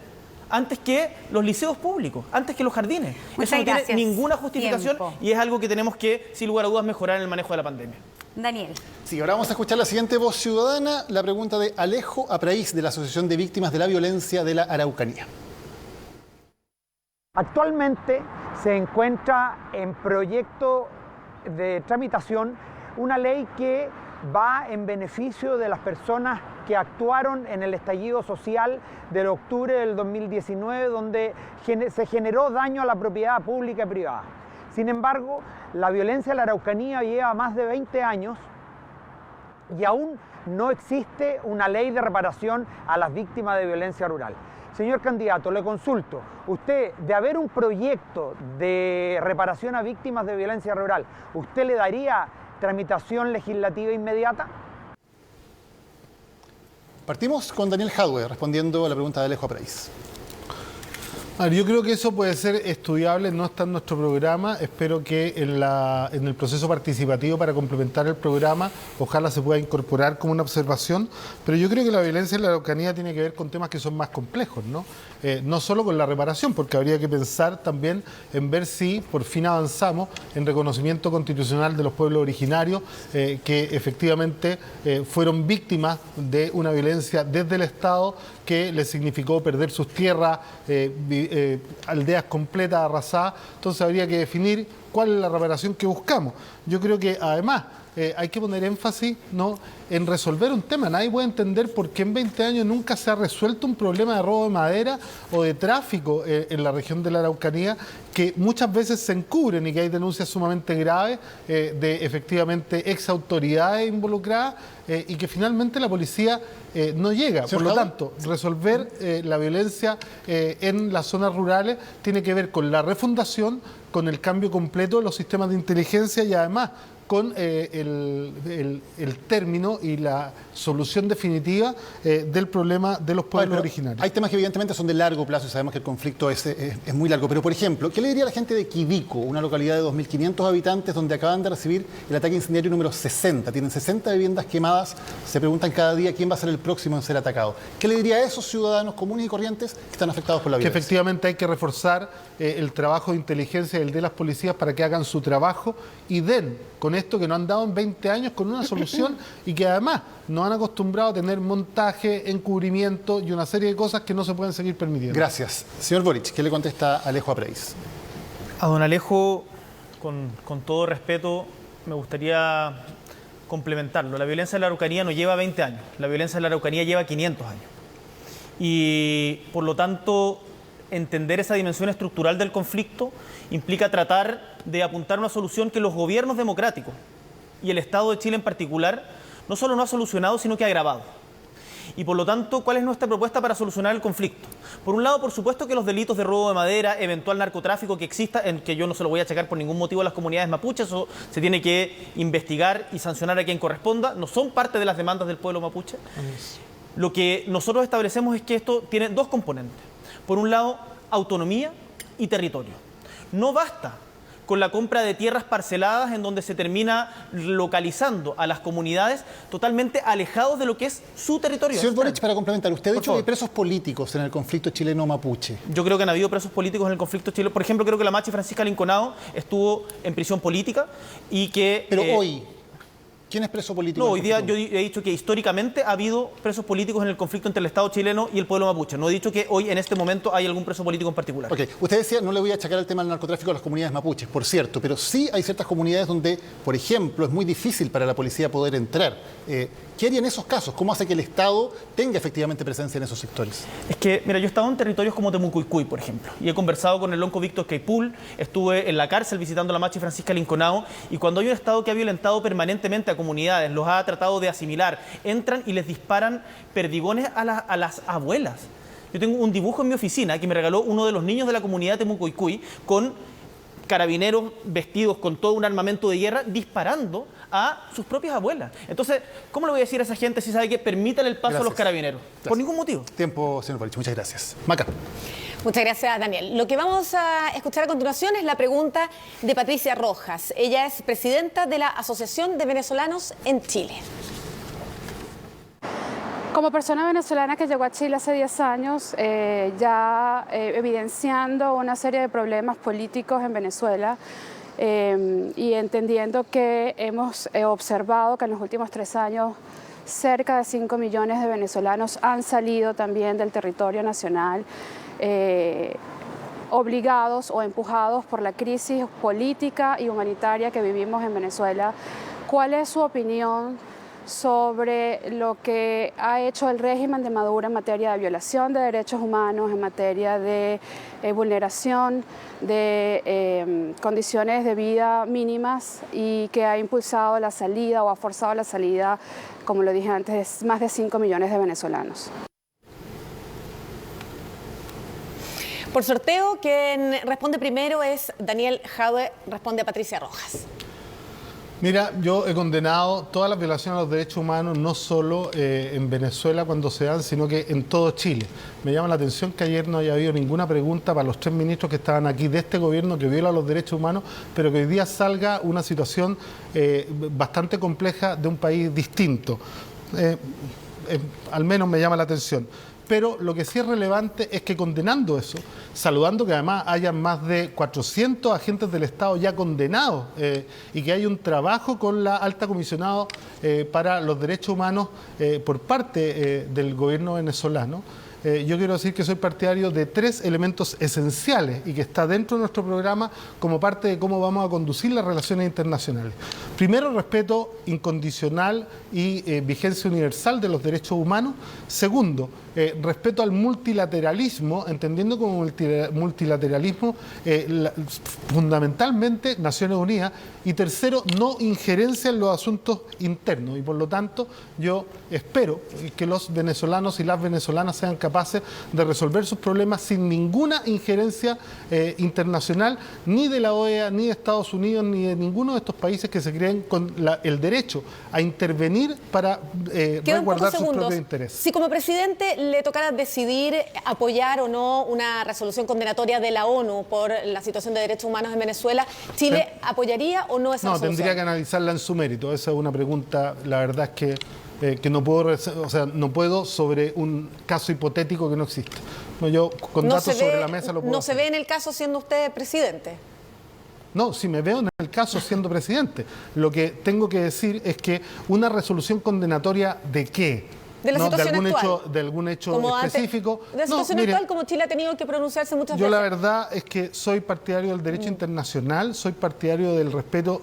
antes que los liceos públicos, antes que los jardines? Eso no tiene ninguna justificación y es algo que tenemos que, sin lugar a dudas, mejorar en el manejo de la pandemia. Daniel. Sí, ahora vamos a escuchar la siguiente voz ciudadana, la pregunta de Alejo Apraís, de la Asociación de Víctimas de la Violencia de la Araucanía. Actualmente se encuentra en proyecto de tramitación una ley que va en beneficio de las personas que actuaron en el estallido social del octubre del 2019, donde se generó daño a la propiedad pública y privada. Sin embargo, la violencia en la Araucanía lleva más de 20 años y aún no existe una ley de reparación a las víctimas de violencia rural. Señor candidato, le consulto, usted, de haber un proyecto de reparación a víctimas de violencia rural, ¿usted le daría tramitación legislativa inmediata? Partimos con Daniel Jadwe respondiendo a la pregunta de Alejo Apraís. Yo creo que eso puede ser estudiable, no está en nuestro programa. Espero que en el proceso participativo para complementar el programa, ojalá se pueda incorporar como una observación. Pero yo creo que la violencia en la Araucanía tiene que ver con temas que son más complejos, ¿no? No solo con la reparación, porque habría que pensar también en ver si por fin avanzamos en reconocimiento constitucional de los pueblos originarios que efectivamente fueron víctimas de una violencia desde el Estado que les significó perder sus tierras, aldeas completas, arrasadas. Entonces habría que definir cuál es la reparación que buscamos. Yo creo que además hay que poner énfasis, ¿no?, en resolver un tema. Nadie puede entender por qué en 20 años nunca se ha resuelto un problema de robo de madera o de tráfico en la región de la Araucanía, que muchas veces se encubren y que hay denuncias sumamente graves de efectivamente ex autoridades involucradas y que finalmente la policía no llega. Por lo tanto, resolver la violencia en las zonas rurales tiene que ver con la refundación, con el cambio completo de los sistemas de inteligencia y además con el término y la solución definitiva del problema de los pueblos originarios. Hay temas que evidentemente son de largo plazo y sabemos que el conflicto es muy largo, pero por ejemplo, ¿qué le diría a la gente de Quibico, una localidad de 2.500 habitantes donde acaban de recibir el ataque incendiario número 60? Tienen 60 viviendas quemadas, se preguntan cada día quién va a ser el próximo en ser atacado. ¿Qué le diría a esos ciudadanos comunes y corrientes que están afectados por la violencia? Que efectivamente hay que reforzar el trabajo de inteligencia y el de las policías para que hagan su trabajo y den con esto que no han dado en 20 años con una solución y que además nos han acostumbrado a tener montaje, encubrimiento y una serie de cosas que no se pueden seguir permitiendo. Gracias. Señor Boric, ¿qué le contesta Alejo Apraís? A don Alejo, con todo respeto, me gustaría complementarlo. La violencia en la Araucanía no lleva 20 años, la violencia en la Araucanía lleva 500 años. Y por lo tanto, entender esa dimensión estructural del conflicto implica tratar de apuntar a una solución que los gobiernos democráticos y el Estado de Chile en particular no solo no ha solucionado, sino que ha agravado. Y por lo tanto, ¿cuál es nuestra propuesta para solucionar el conflicto? Por un lado, por supuesto que los delitos de robo de madera, eventual narcotráfico que exista, en que yo no se lo voy a achacar por ningún motivo a las comunidades mapuches, eso se tiene que investigar y sancionar a quien corresponda, no son parte de las demandas del pueblo mapuche. Lo que nosotros establecemos es que esto tiene dos componentes. Por un lado, autonomía y territorio. No basta con la compra de tierras parceladas en donde se termina localizando a las comunidades totalmente alejados de lo que es su territorio. Señor Boric, para complementar, usted ha dicho que hay presos políticos en el conflicto chileno-mapuche. Yo creo que han habido presos políticos en el conflicto chileno. Por ejemplo, creo que la machi Francisca Linconado estuvo en prisión política y que... Pero hoy, ¿quién es preso político? No, hoy día yo he dicho que históricamente ha habido presos políticos en el conflicto entre el Estado chileno y el pueblo mapuche. No he dicho que hoy, en este momento, hay algún preso político en particular. Ok, usted decía, no le voy a achacar el tema del narcotráfico a las comunidades mapuches, por cierto, pero sí hay ciertas comunidades donde, por ejemplo, es muy difícil para la policía poder entrar. ¿Qué haría en esos casos? ¿Cómo hace que el Estado tenga efectivamente presencia en esos sectores? Es que, mira, yo he estado en territorios como Temucuicui, por ejemplo, y he conversado con el lonco Víctor Queipul, estuve en la cárcel visitando a la machi Francisca Linconado, y cuando hay un Estado que ha violentado permanentemente a comunidades, los ha tratado de asimilar, entran y les disparan perdigones a las abuelas. Yo tengo un dibujo en mi oficina que me regaló uno de los niños de la comunidad de Temucuicui con carabineros vestidos con todo un armamento de guerra disparando a sus propias abuelas. Entonces, ¿cómo le voy a decir a esa gente si sabe que permitan el paso a los carabineros? Gracias. Por ningún motivo. Tiempo, señor Boric. Muchas gracias. Maca. Muchas gracias, Daniel. Lo que vamos a escuchar a continuación es la pregunta de Patricia Rojas. Ella es presidenta de la Asociación de Venezolanos en Chile. Como persona venezolana que llegó a Chile hace 10 años, ya evidenciando una serie de problemas políticos en Venezuela y entendiendo que hemos observado que en los últimos 3 años cerca de 5 millones de venezolanos han salido también del territorio nacional, obligados o empujados por la crisis política y humanitaria que vivimos en Venezuela. ¿Cuál es su opinión sobre lo que ha hecho el régimen de Maduro en materia de violación de derechos humanos, en materia de vulneración de condiciones de vida mínimas y que ha impulsado la salida o ha forzado la salida, como lo dije antes, de más de 5 millones de venezolanos? Por sorteo, quien responde primero es Daniel Jadwe, responde a Patricia Rojas. Mira, yo he condenado todas las violaciones a los derechos humanos, no solo en Venezuela cuando se dan, sino que en todo Chile. Me llama la atención que ayer no haya habido ninguna pregunta para los 3 ministros que estaban aquí de este gobierno que viola los derechos humanos, pero que hoy día salga una situación bastante compleja de un país distinto. Al menos me llama la atención. Pero lo que sí es relevante es que condenando eso, saludando que además hayan más de 400 agentes del Estado ya condenados y que hay un trabajo con la alta comisionada para los derechos humanos por parte del gobierno venezolano, yo quiero decir que soy partidario de 3 elementos esenciales y que está dentro de nuestro programa como parte de cómo vamos a conducir las relaciones internacionales. Primero, respeto incondicional y vigencia universal de los derechos humanos. Segundo, respeto al multilateralismo, entendiendo como multilateralismo fundamentalmente Naciones Unidas. Y tercero, no injerencia en los asuntos internos. Y por lo tanto, yo espero que los venezolanos y las venezolanas sean capaces de resolver sus problemas sin ninguna injerencia internacional, ni de la OEA, ni de Estados Unidos, ni de ninguno de estos países que se creen con el derecho a intervenir para resguardar sus propios intereses. Si como presidente le tocara decidir apoyar o no una resolución condenatoria de la ONU por la situación de derechos humanos en Venezuela, ¿Chile apoyaría o no esa resolución? No, tendría que analizarla en su mérito. Esa es una pregunta, la verdad es que no puedo, no puedo sobre un caso hipotético que no existe. No, yo con datos sobre la mesa lo puedo hacer. ¿No se ve en el caso siendo usted presidente? No, si me veo en el caso siendo presidente. Lo que tengo que decir es que una resolución condenatoria ¿de qué? De la situación actual. De algún hecho como específico. De la situación actual, como Chile ha tenido que pronunciarse muchas veces. Yo la verdad es que soy partidario del derecho internacional, soy partidario del respeto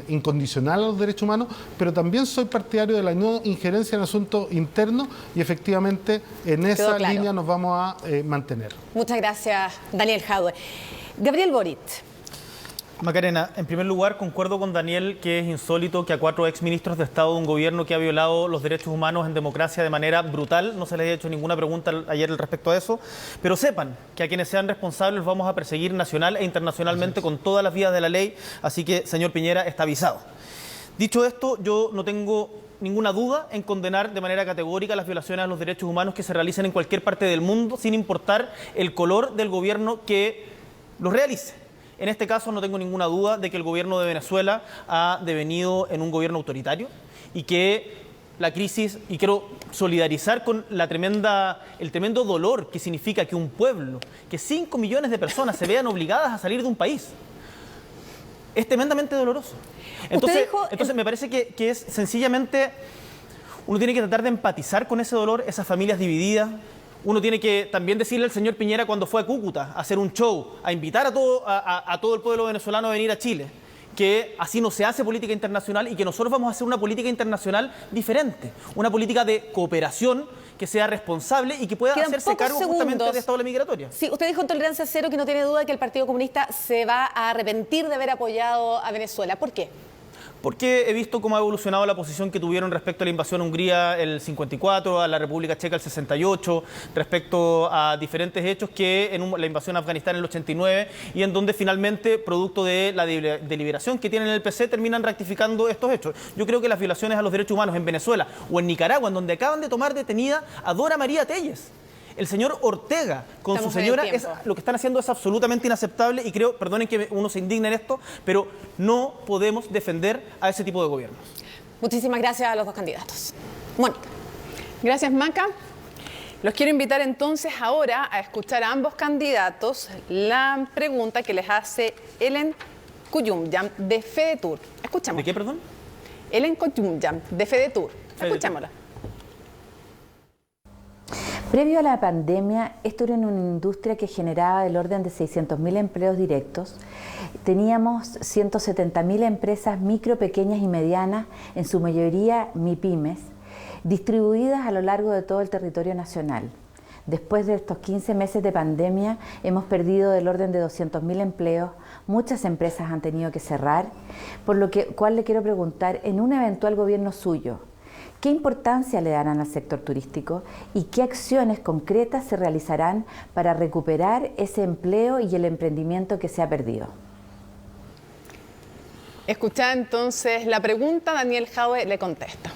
incondicional a los derechos humanos, pero también soy partidario de la no injerencia en asuntos internos y efectivamente en esa línea nos vamos a mantener. Muchas gracias, Daniel Jadwe. Gabriel Boric. Macarena, en primer lugar concuerdo con Daniel que es insólito que a 4 exministros de Estado de un gobierno que ha violado los derechos humanos en democracia de manera brutal, no se les haya hecho ninguna pregunta ayer al respecto de eso, pero sepan que a quienes sean responsables los vamos a perseguir nacional e internacionalmente con todas las vías de la ley, así que, señor Piñera, está avisado. Dicho esto, yo no tengo ninguna duda en condenar de manera categórica las violaciones a los derechos humanos que se realicen en cualquier parte del mundo, sin importar el color del gobierno que los realice. En este caso no tengo ninguna duda de que el gobierno de Venezuela ha devenido en un gobierno autoritario y que la crisis, y quiero solidarizar con el tremendo dolor que significa que un pueblo, que 5 millones de personas se vean obligadas a salir de un país. Es tremendamente doloroso. Entonces me parece que es sencillamente, uno tiene que tratar de empatizar con ese dolor, esas familias divididas. Uno tiene que también decirle al señor Piñera cuando fue a Cúcuta a hacer un show, a invitar a todo el pueblo venezolano a venir a Chile, que así no se hace política internacional y que nosotros vamos a hacer una política internacional diferente, una política de cooperación que sea responsable y que pueda hacerse cargo justamente de esta ola migratoria. Sí, usted dijo en Tolerancia Cero que no tiene duda que el Partido Comunista se va a arrepentir de haber apoyado a Venezuela. ¿Por qué? Porque he visto cómo ha evolucionado la posición que tuvieron respecto a la invasión a Hungría el 54, a la República Checa el 68, respecto a diferentes hechos que en la invasión a Afganistán en el 89 y en donde finalmente, producto de la deliberación que tienen en el PC, terminan rectificando estos hechos. Yo creo que las violaciones a los derechos humanos en Venezuela o en Nicaragua, en donde acaban de tomar detenida a Dora María Telles, el señor Ortega con su señora, lo que están haciendo es absolutamente inaceptable y creo, perdonen que uno se indigne en esto, pero no podemos defender a ese tipo de gobiernos. Muchísimas gracias a los dos candidatos. Mónica. Gracias, Maca. Los quiero invitar entonces ahora a escuchar a ambos candidatos la pregunta que les hace Ellen Kuyumyan de FEDETUR. Escuchemos. ¿De qué, perdón? Ellen Kuyumyan de FEDETUR. Escuchémosla. Previo a la pandemia, esto era una industria que generaba del orden de 600.000 empleos directos. Teníamos 170.000 empresas micro, pequeñas y medianas, en su mayoría MIPYMES, distribuidas a lo largo de todo el territorio nacional. Después de estos 15 meses de pandemia, hemos perdido del orden de 200.000 empleos, muchas empresas han tenido que cerrar, por lo cual le quiero preguntar, en un eventual gobierno suyo, ¿qué importancia le darán al sector turístico y qué acciones concretas se realizarán para recuperar ese empleo y el emprendimiento que se ha perdido? Escuchá entonces la pregunta, Daniel Jadwe le contesta.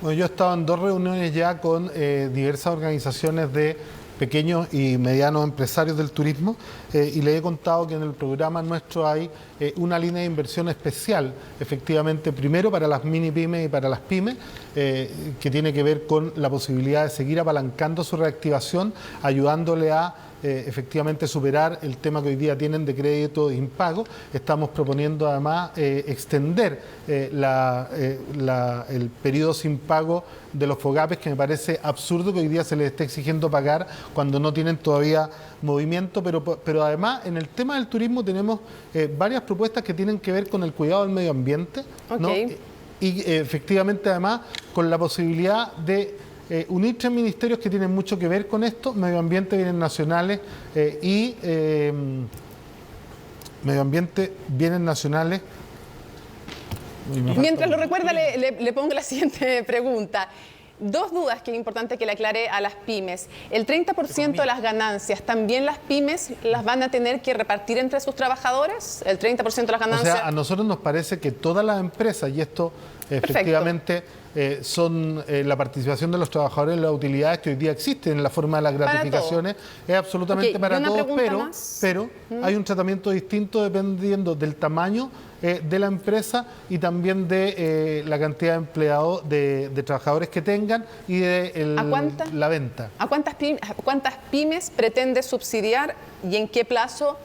Bueno, yo he estado en 2 reuniones ya con diversas organizaciones de pequeños y medianos empresarios del turismo y les he contado que en el programa nuestro hay una línea de inversión especial, efectivamente, primero para las mini pymes y para las pymes, que tiene que ver con la posibilidad de seguir apalancando su reactivación, ayudándole a efectivamente superar el tema que hoy día tienen de crédito de impago. Estamos proponiendo además extender el periodo sin pago de los FOGAPES, que me parece absurdo que hoy día se les esté exigiendo pagar cuando no tienen todavía movimiento, pero además en el tema del turismo tenemos varias propuestas que tienen que ver con el cuidado del medio ambiente, ¿no? Y efectivamente además con la posibilidad de unir 3 ministerios que tienen mucho que ver con esto: medio ambiente, bienes nacionales y medio ambiente, bienes nacionales. Mientras lo recuerda, le pongo la siguiente pregunta. 2 dudas que es importante que le aclare a las pymes. El 30% de las ganancias, ¿también las pymes las van a tener que repartir entre sus trabajadores? ¿El 30% de las ganancias? O sea, a nosotros nos parece que todas las empresas, y esto efectivamente son la participación de los trabajadores en las utilidades que hoy día existen en la forma de las gratificaciones, es absolutamente para todos, pero hay un tratamiento distinto dependiendo del tamaño de la empresa y también de la cantidad de empleados, de trabajadores que tengan y de la venta. ¿A cuántas pymes pretende subsidiar y en qué plazo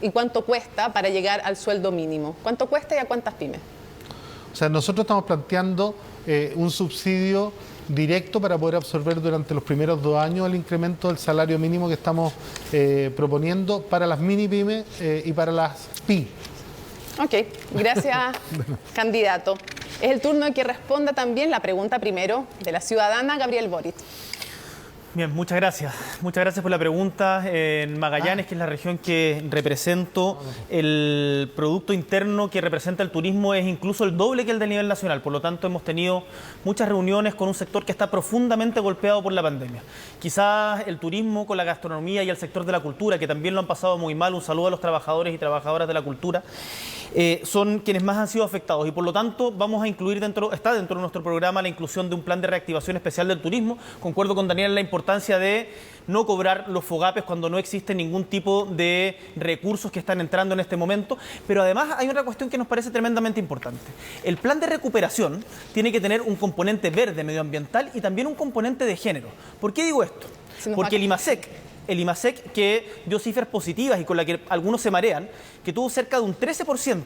y cuánto cuesta para llegar al sueldo mínimo? ¿Cuánto cuesta y a cuántas pymes? O sea, nosotros estamos planteando un subsidio directo para poder absorber durante los primeros 2 años el incremento del salario mínimo que estamos proponiendo para las mini pymes y para las PY. Ok, gracias, candidato. Es el turno de que responda también la pregunta primero de la ciudadana Gabriel Boric. Bien, muchas gracias. Muchas gracias por la pregunta. En Magallanes, que es la región que represento, el Producto Interno que representa el turismo es incluso el doble que el del nivel nacional. Por lo tanto, hemos tenido muchas reuniones con un sector que está profundamente golpeado por la pandemia. Quizás el turismo con la gastronomía y el sector de la cultura, que también lo han pasado muy mal. Un saludo a los trabajadores y trabajadoras de la cultura. Son quienes más han sido afectados y por lo tanto vamos a incluir está dentro de nuestro programa la inclusión de un plan de reactivación especial del turismo. Concuerdo con Daniel en la importancia de no cobrar los FOGAPES cuando no existe ningún tipo de recursos que están entrando en este momento, pero además hay otra cuestión que nos parece tremendamente importante. El plan de recuperación tiene que tener un componente verde medioambiental y también un componente de género. ¿Por qué digo esto? Porque el IMASEC, que dio cifras positivas y con la que algunos se marean, que tuvo cerca de un 13%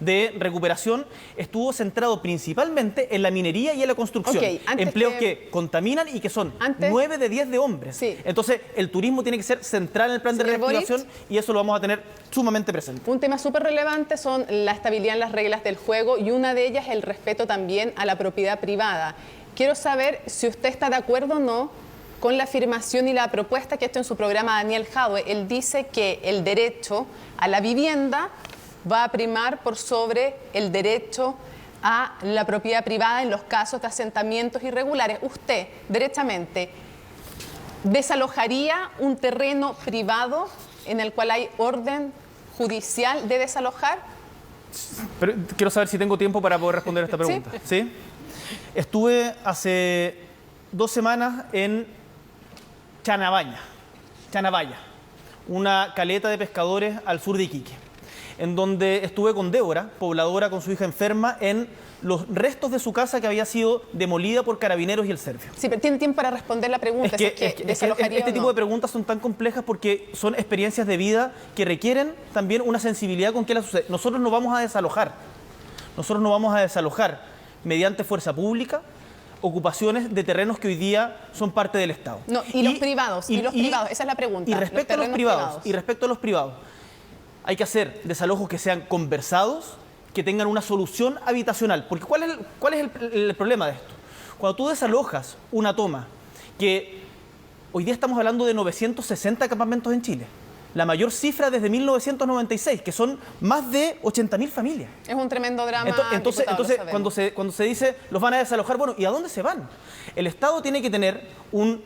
de recuperación, estuvo centrado principalmente en la minería y en la construcción. Empleos que contaminan y que son 9 de 10 de hombres. Sí. Entonces, el turismo tiene que ser central en el plan de reactivación y eso lo vamos a tener sumamente presente. Un tema súper relevante son la estabilidad en las reglas del juego y una de ellas el respeto también a la propiedad privada. Quiero saber si usted está de acuerdo o no con la afirmación y la propuesta que ha hecho en su programa Daniel Jadwe. Él dice que el derecho a la vivienda va a primar por sobre el derecho a la propiedad privada en los casos de asentamientos irregulares. Usted, derechamente, ¿desalojaría un terreno privado en el cual hay orden judicial de desalojar? Pero quiero saber si tengo tiempo para poder responder esta pregunta. ¿Sí? Estuve hace 2 semanas en Chanabaya, una caleta de pescadores al sur de Iquique, en donde estuve con Débora, pobladora con su hija enferma, en los restos de su casa que había sido demolida por carabineros y el Servio. Sí, pero tiene tiempo para responder la pregunta. Este tipo de preguntas son tan complejas porque son experiencias de vida que requieren también una sensibilidad con qué las sucede. Nosotros no vamos a desalojar mediante fuerza pública ocupaciones de terrenos que hoy día son parte del Estado. No, los privados, esa es la pregunta. Y respecto a los privados, hay que hacer desalojos que sean conversados, que tengan una solución habitacional. Porque ¿cuál es el problema de esto? Cuando tú desalojas una toma, que hoy día estamos hablando de 960 campamentos en Chile, la mayor cifra desde 1996, que son más de 80.000 familias. Es un tremendo drama. Entonces cuando se dice los van a desalojar, bueno, ¿y a dónde se van? El Estado tiene que tener un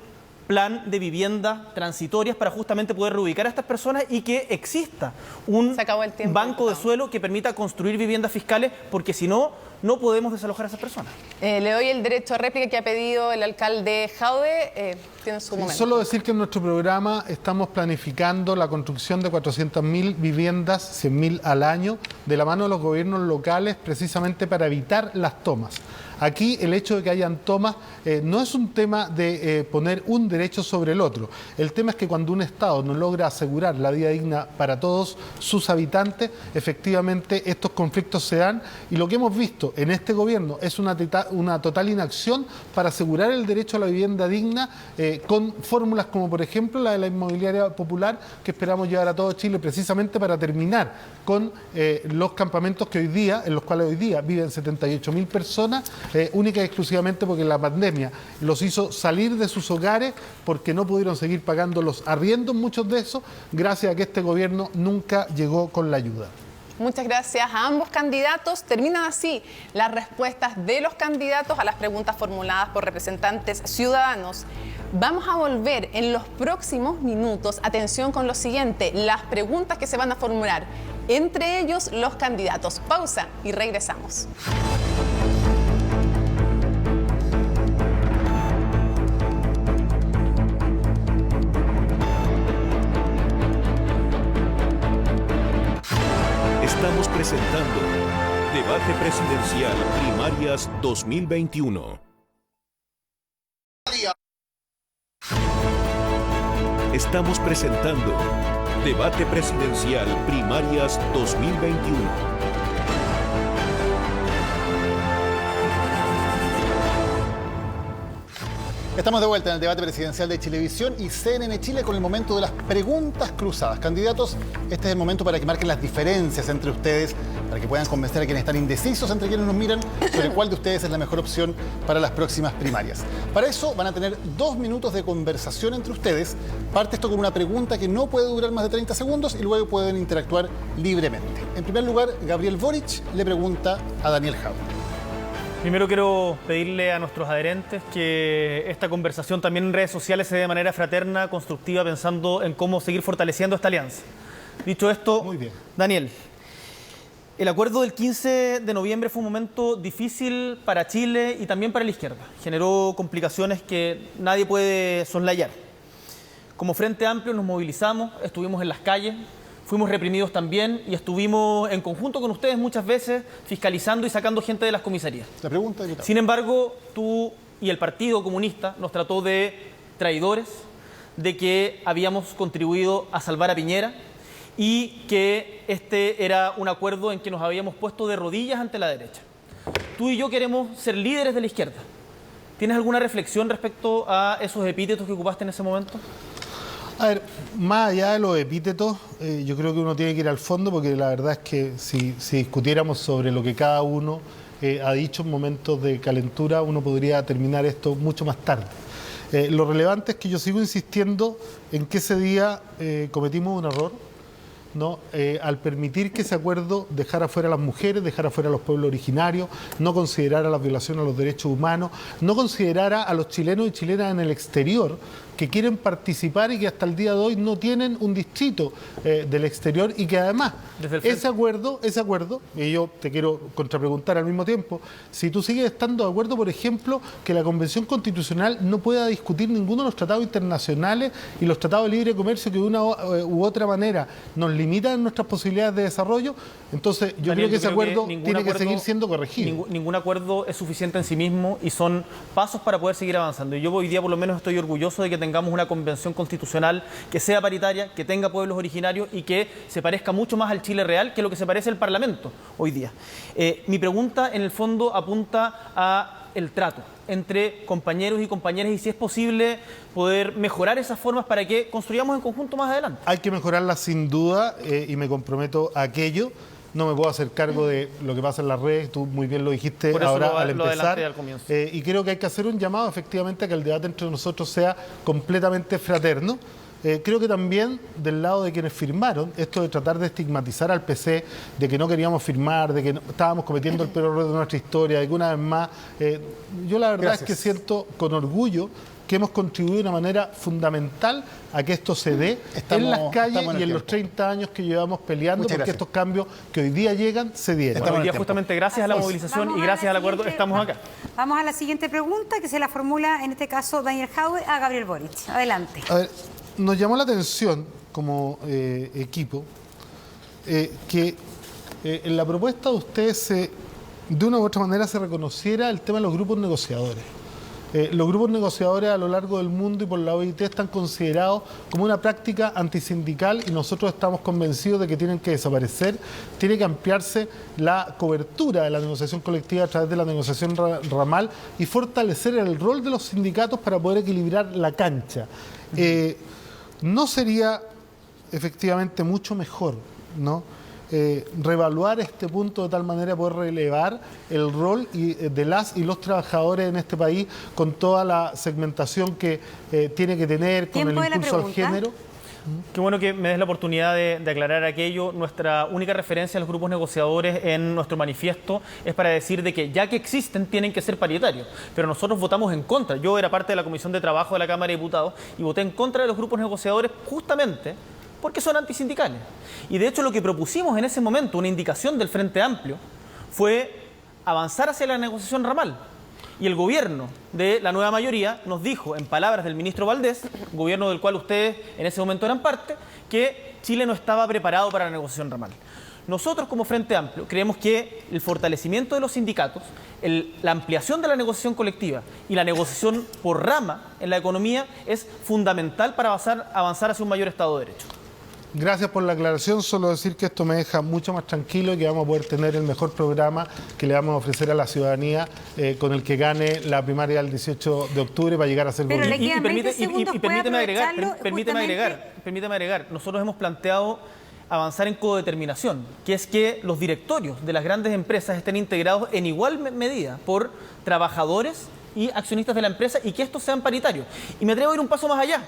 plan de viviendas transitorias para justamente poder reubicar a estas personas y que exista un banco de suelo que permita construir viviendas fiscales, porque si no, no podemos desalojar a esas personas. Le doy el derecho a réplica que ha pedido el alcalde Jadwe. Tiene su momento. Solo decir que en nuestro programa estamos planificando la construcción de 400.000 viviendas, 100.000 al año, de la mano de los gobiernos locales, precisamente para evitar las tomas. Aquí el hecho de que hayan tomas no es un tema de poner un derecho sobre el otro. El tema es que cuando un Estado no logra asegurar la vida digna para todos sus habitantes, efectivamente estos conflictos se dan, y lo que hemos visto en este gobierno es una total inacción para asegurar el derecho a la vivienda digna con fórmulas como por ejemplo la de la inmobiliaria popular, que esperamos llevar a todo Chile precisamente para terminar con los campamentos en los cuales hoy día viven 78.000 personas, única y exclusivamente porque la pandemia los hizo salir de sus hogares porque no pudieron seguir pagando los arriendos, muchos de esos, gracias a que este gobierno nunca llegó con la ayuda. Muchas gracias a ambos candidatos. Terminan así las respuestas de los candidatos a las preguntas formuladas por representantes ciudadanos. Vamos a volver en los próximos minutos. Atención con lo siguiente, las preguntas que se van a formular, entre ellos los candidatos. Pausa y regresamos. Estamos presentando Debate Presidencial Primarias 2021. Estamos presentando Debate Presidencial Primarias 2021. Estamos de vuelta en el debate presidencial de Chilevisión y CNN Chile con el momento de las preguntas cruzadas. Candidatos, este es el momento para que marquen las diferencias entre ustedes, para que puedan convencer a quienes están indecisos entre quienes nos miran sobre cuál de ustedes es la mejor opción para las próximas primarias. Para eso van a tener 2 minutos de conversación entre ustedes. Parte esto con una pregunta que no puede durar más de 30 segundos y luego pueden interactuar libremente. En primer lugar, Gabriel Boric le pregunta a Daniel Jadwe. Primero quiero pedirle a nuestros adherentes que esta conversación también en redes sociales se dé de manera fraterna, constructiva, pensando en cómo seguir fortaleciendo esta alianza. Dicho esto, muy bien. Daniel, el acuerdo del 15 de noviembre fue un momento difícil para Chile y también para la izquierda. Generó complicaciones que nadie puede soslayar. Como Frente Amplio nos movilizamos, estuvimos en las calles, fuimos reprimidos también y estuvimos en conjunto con ustedes muchas veces fiscalizando y sacando gente de las comisarías. La pregunta, diputado. Sin embargo, tú y el Partido Comunista nos trató de traidores, de que habíamos contribuido a salvar a Piñera y que este era un acuerdo en que nos habíamos puesto de rodillas ante la derecha. Tú y yo queremos ser líderes de la izquierda. ¿Tienes alguna reflexión respecto a esos epítetos que ocupaste en ese momento? A ver, más allá de los epítetos, yo creo que uno tiene que ir al fondo, porque la verdad es que si discutiéramos sobre lo que cada uno ha dicho en momentos de calentura, uno podría terminar esto mucho más tarde. Lo relevante es que yo sigo insistiendo en que ese día cometimos un error, ¿no? Al permitir que ese acuerdo dejara fuera a las mujeres, dejara fuera a los pueblos originarios, no considerara las violaciones a los derechos humanos, no considerara a los chilenos y chilenas en el exterior que quieren participar y que hasta el día de hoy no tienen un distrito del exterior y que además ese acuerdo, y yo te quiero contrapreguntar al mismo tiempo, si tú sigues estando de acuerdo, por ejemplo, que la Convención Constitucional no pueda discutir ninguno de los tratados internacionales y los tratados de libre comercio que de una u otra manera nos limitan nuestras posibilidades de desarrollo, entonces yo creo que ese acuerdo tiene que seguir siendo corregido. Ningún acuerdo es suficiente en sí mismo y son pasos para poder seguir avanzando. Y yo hoy día por lo menos estoy orgulloso de que tengamos una convención constitucional que sea paritaria, que tenga pueblos originarios y que se parezca mucho más al Chile real que lo que se parece al Parlamento hoy día. Mi pregunta en el fondo apunta a el trato entre compañeros y compañeras y si es posible poder mejorar esas formas para que construyamos en conjunto más adelante. Hay que mejorarlas sin duda y me comprometo a aquello. No me puedo hacer cargo de lo que pasa en las redes, tú muy bien lo dijiste ahora al empezar. Y creo que hay que hacer un llamado efectivamente a que el debate entre nosotros sea completamente fraterno. Creo que también del lado de quienes firmaron, esto de tratar de estigmatizar al PC, de que no queríamos firmar, de que estábamos cometiendo el peor error de nuestra historia, de que una vez más, yo la verdad es que siento con orgullo que hemos contribuido de una manera fundamental a que esto se dé en las calles y en los 30 años que llevamos peleando porque estos cambios que hoy día llegan se dieron. Hoy día justamente gracias a la movilización y gracias al acuerdo estamos acá. Vamos a la siguiente pregunta que se la formula en este caso Daniel Jadwe a Gabriel Boric. Adelante. A ver, nos llamó la atención como equipo que en la propuesta de ustedes de una u otra manera se reconociera el tema de los grupos negociadores. Los grupos negociadores a lo largo del mundo y por la OIT están considerados como una práctica antisindical y nosotros estamos convencidos de que tienen que desaparecer, tiene que ampliarse la cobertura de la negociación colectiva a través de la negociación ramal y fortalecer el rol de los sindicatos para poder equilibrar la cancha. ¿No sería efectivamente mucho mejor, ¿no? Reevaluar este punto de tal manera poder relevar el rol de las y los trabajadores en este país con toda la segmentación que tiene que tener, con el impulso al género? Qué bueno que me des la oportunidad de aclarar aquello. Nuestra única referencia a los grupos negociadores en nuestro manifiesto es para decir de que ya que existen tienen que ser paritarios, pero nosotros votamos en contra. Yo era parte de la Comisión de Trabajo de la Cámara de Diputados y voté en contra de los grupos negociadores justamente porque son antisindicales. Y de hecho lo que propusimos en ese momento, una indicación del Frente Amplio, fue avanzar hacia la negociación ramal. Y el gobierno de la nueva mayoría nos dijo, en palabras del ministro Valdés, gobierno del cual ustedes en ese momento eran parte, que Chile no estaba preparado para la negociación ramal. Nosotros como Frente Amplio creemos que el fortalecimiento de los sindicatos, la ampliación de la negociación colectiva y la negociación por rama en la economía es fundamental para avanzar hacia un mayor Estado de Derecho. Gracias por la aclaración. Solo decir que esto me deja mucho más tranquilo y que vamos a poder tener el mejor programa que le vamos a ofrecer a la ciudadanía con el que gane la primaria el 18 de octubre para llegar a ser gobierno. Permíteme agregar, nosotros hemos planteado avanzar en codeterminación, que es que los directorios de las grandes empresas estén integrados en igual medida por trabajadores y accionistas de la empresa y que estos sean paritarios. Y me atrevo a ir un paso más allá.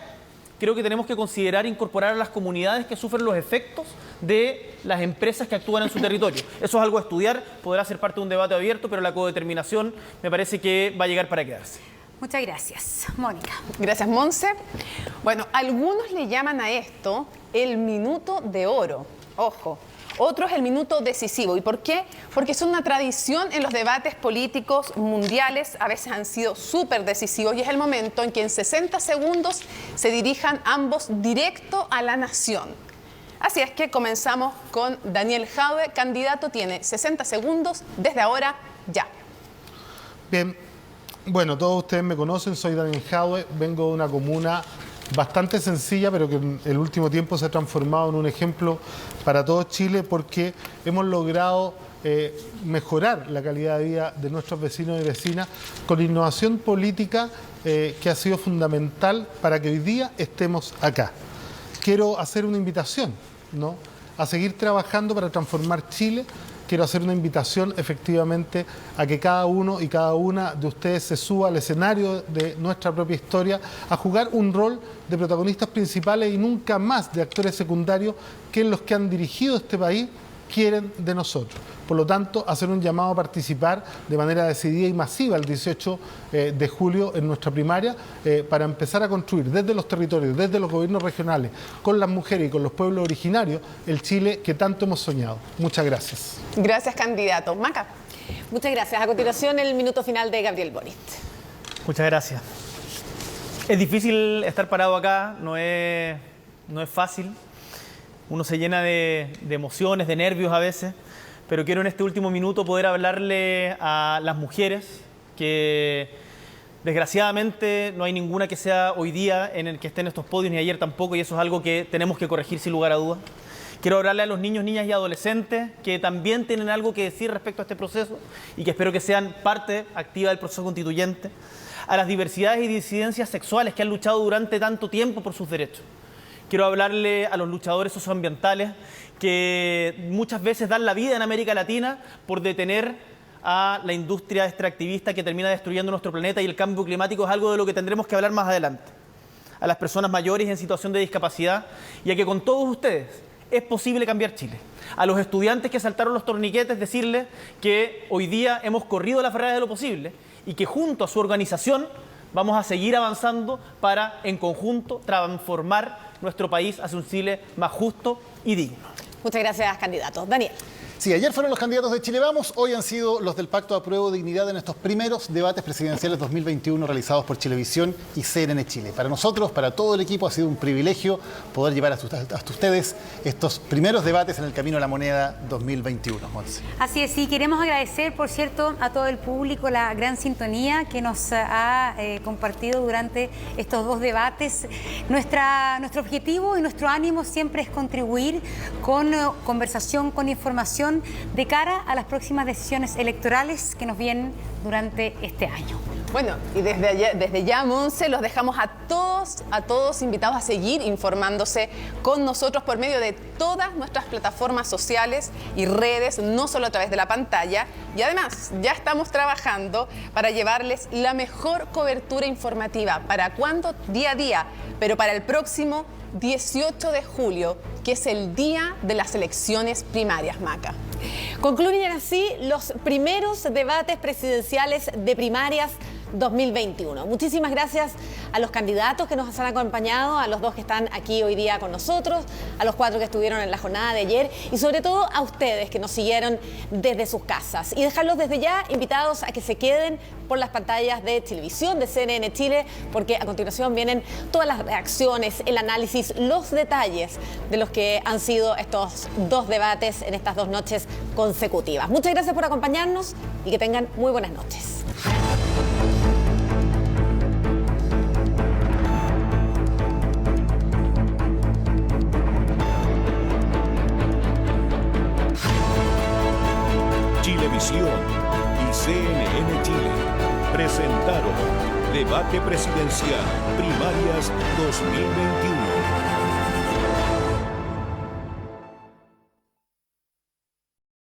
Creo que tenemos que considerar incorporar a las comunidades que sufren los efectos de las empresas que actúan en su territorio. Eso es algo a estudiar, podrá ser parte de un debate abierto, pero la codeterminación me parece que va a llegar para quedarse. Muchas gracias. Mónica. Gracias, Monse. Bueno, algunos le llaman a esto el minuto de oro. Ojo. Otro es el minuto decisivo. ¿Y por qué? Porque es una tradición en los debates políticos mundiales, a veces han sido súper decisivos y es el momento en que en 60 segundos se dirijan ambos directo a la nación. Así es que comenzamos con Daniel Jadwe. Candidato, tiene 60 segundos desde ahora, ya. Bien, bueno, todos ustedes me conocen, soy Daniel Jadwe, vengo de una comuna bastante sencilla, pero que en el último tiempo se ha transformado en un ejemplo para todo Chile porque hemos logrado mejorar la calidad de vida de nuestros vecinos y vecinas con innovación política que ha sido fundamental para que hoy día estemos acá. Quiero hacer una invitación, ¿no?, a seguir trabajando para transformar Chile. Quiero hacer una invitación efectivamente a que cada uno y cada una de ustedes se suba al escenario de nuestra propia historia a jugar un rol de protagonistas principales y nunca más de actores secundarios que los que han dirigido este país quieren de nosotros. Por lo tanto, hacer un llamado a participar de manera decidida y masiva el 18 de julio en nuestra primaria para empezar a construir desde los territorios, desde los gobiernos regionales, con las mujeres y con los pueblos originarios, el Chile que tanto hemos soñado. Muchas gracias. Gracias, candidato. Maca. Muchas gracias. A continuación, el minuto final de Gabriel Boric. Muchas gracias. Es difícil estar parado acá, no es fácil. Uno se llena de emociones, de nervios a veces, pero quiero en este último minuto poder hablarle a las mujeres que desgraciadamente no hay ninguna que sea hoy día en el que esté en estos podios, ni ayer tampoco, y eso es algo que tenemos que corregir sin lugar a dudas. Quiero hablarle a los niños, niñas y adolescentes que también tienen algo que decir respecto a este proceso y que espero que sean parte activa del proceso constituyente. A las diversidades y disidencias sexuales que han luchado durante tanto tiempo por sus derechos. Quiero hablarle a los luchadores socioambientales que muchas veces dan la vida en América Latina por detener a la industria extractivista que termina destruyendo nuestro planeta, y el cambio climático es algo de lo que tendremos que hablar más adelante. A las personas mayores en situación de discapacidad, y a que con todos ustedes es posible cambiar Chile. A los estudiantes que saltaron los torniquetes, decirles que hoy día hemos corrido las barreras de lo posible y que junto a su organización vamos a seguir avanzando para, en conjunto, transformar nuestro país hacia un Chile más justo y digno. Muchas gracias, candidato. Daniel. Sí, ayer fueron los candidatos de Chile Vamos, hoy han sido los del Pacto Apruebo Dignidad en estos primeros debates presidenciales 2021 realizados por Chilevisión y CNN Chile. Para nosotros, para todo el equipo, ha sido un privilegio poder llevar hasta ustedes estos primeros debates en el Camino a la Moneda 2021. Monse. Así es, sí, queremos agradecer, por cierto, a todo el público la gran sintonía que nos ha compartido durante estos dos debates. Nuestro objetivo y nuestro ánimo siempre es contribuir con conversación, con información de cara a las próximas decisiones electorales que nos vienen durante este año. Bueno, y desde ya, Monse, los dejamos a todos invitados a seguir informándose con nosotros por medio de todas nuestras plataformas sociales y redes, no solo a través de la pantalla. Y además, ya estamos trabajando para llevarles la mejor cobertura informativa. ¿Para cuándo? Día a día, pero para el próximo 18 de julio, que es el día de las elecciones primarias, Maca. Concluyen así los primeros debates presidenciales de primarias 2021. Muchísimas gracias a los candidatos que nos han acompañado, a los dos que están aquí hoy día con nosotros, a los 4 que estuvieron en la jornada de ayer y sobre todo a ustedes que nos siguieron desde sus casas. Y dejarlos desde ya invitados a que se queden por las pantallas de televisión de CNN Chile, porque a continuación vienen todas las reacciones, el análisis, los detalles de los que han sido estos dos debates en estas 2 noches consecutivas. Muchas gracias por acompañarnos y que tengan muy buenas noches. Televisión y CNN Chile presentaron Debate Presidencial Primarias 2021.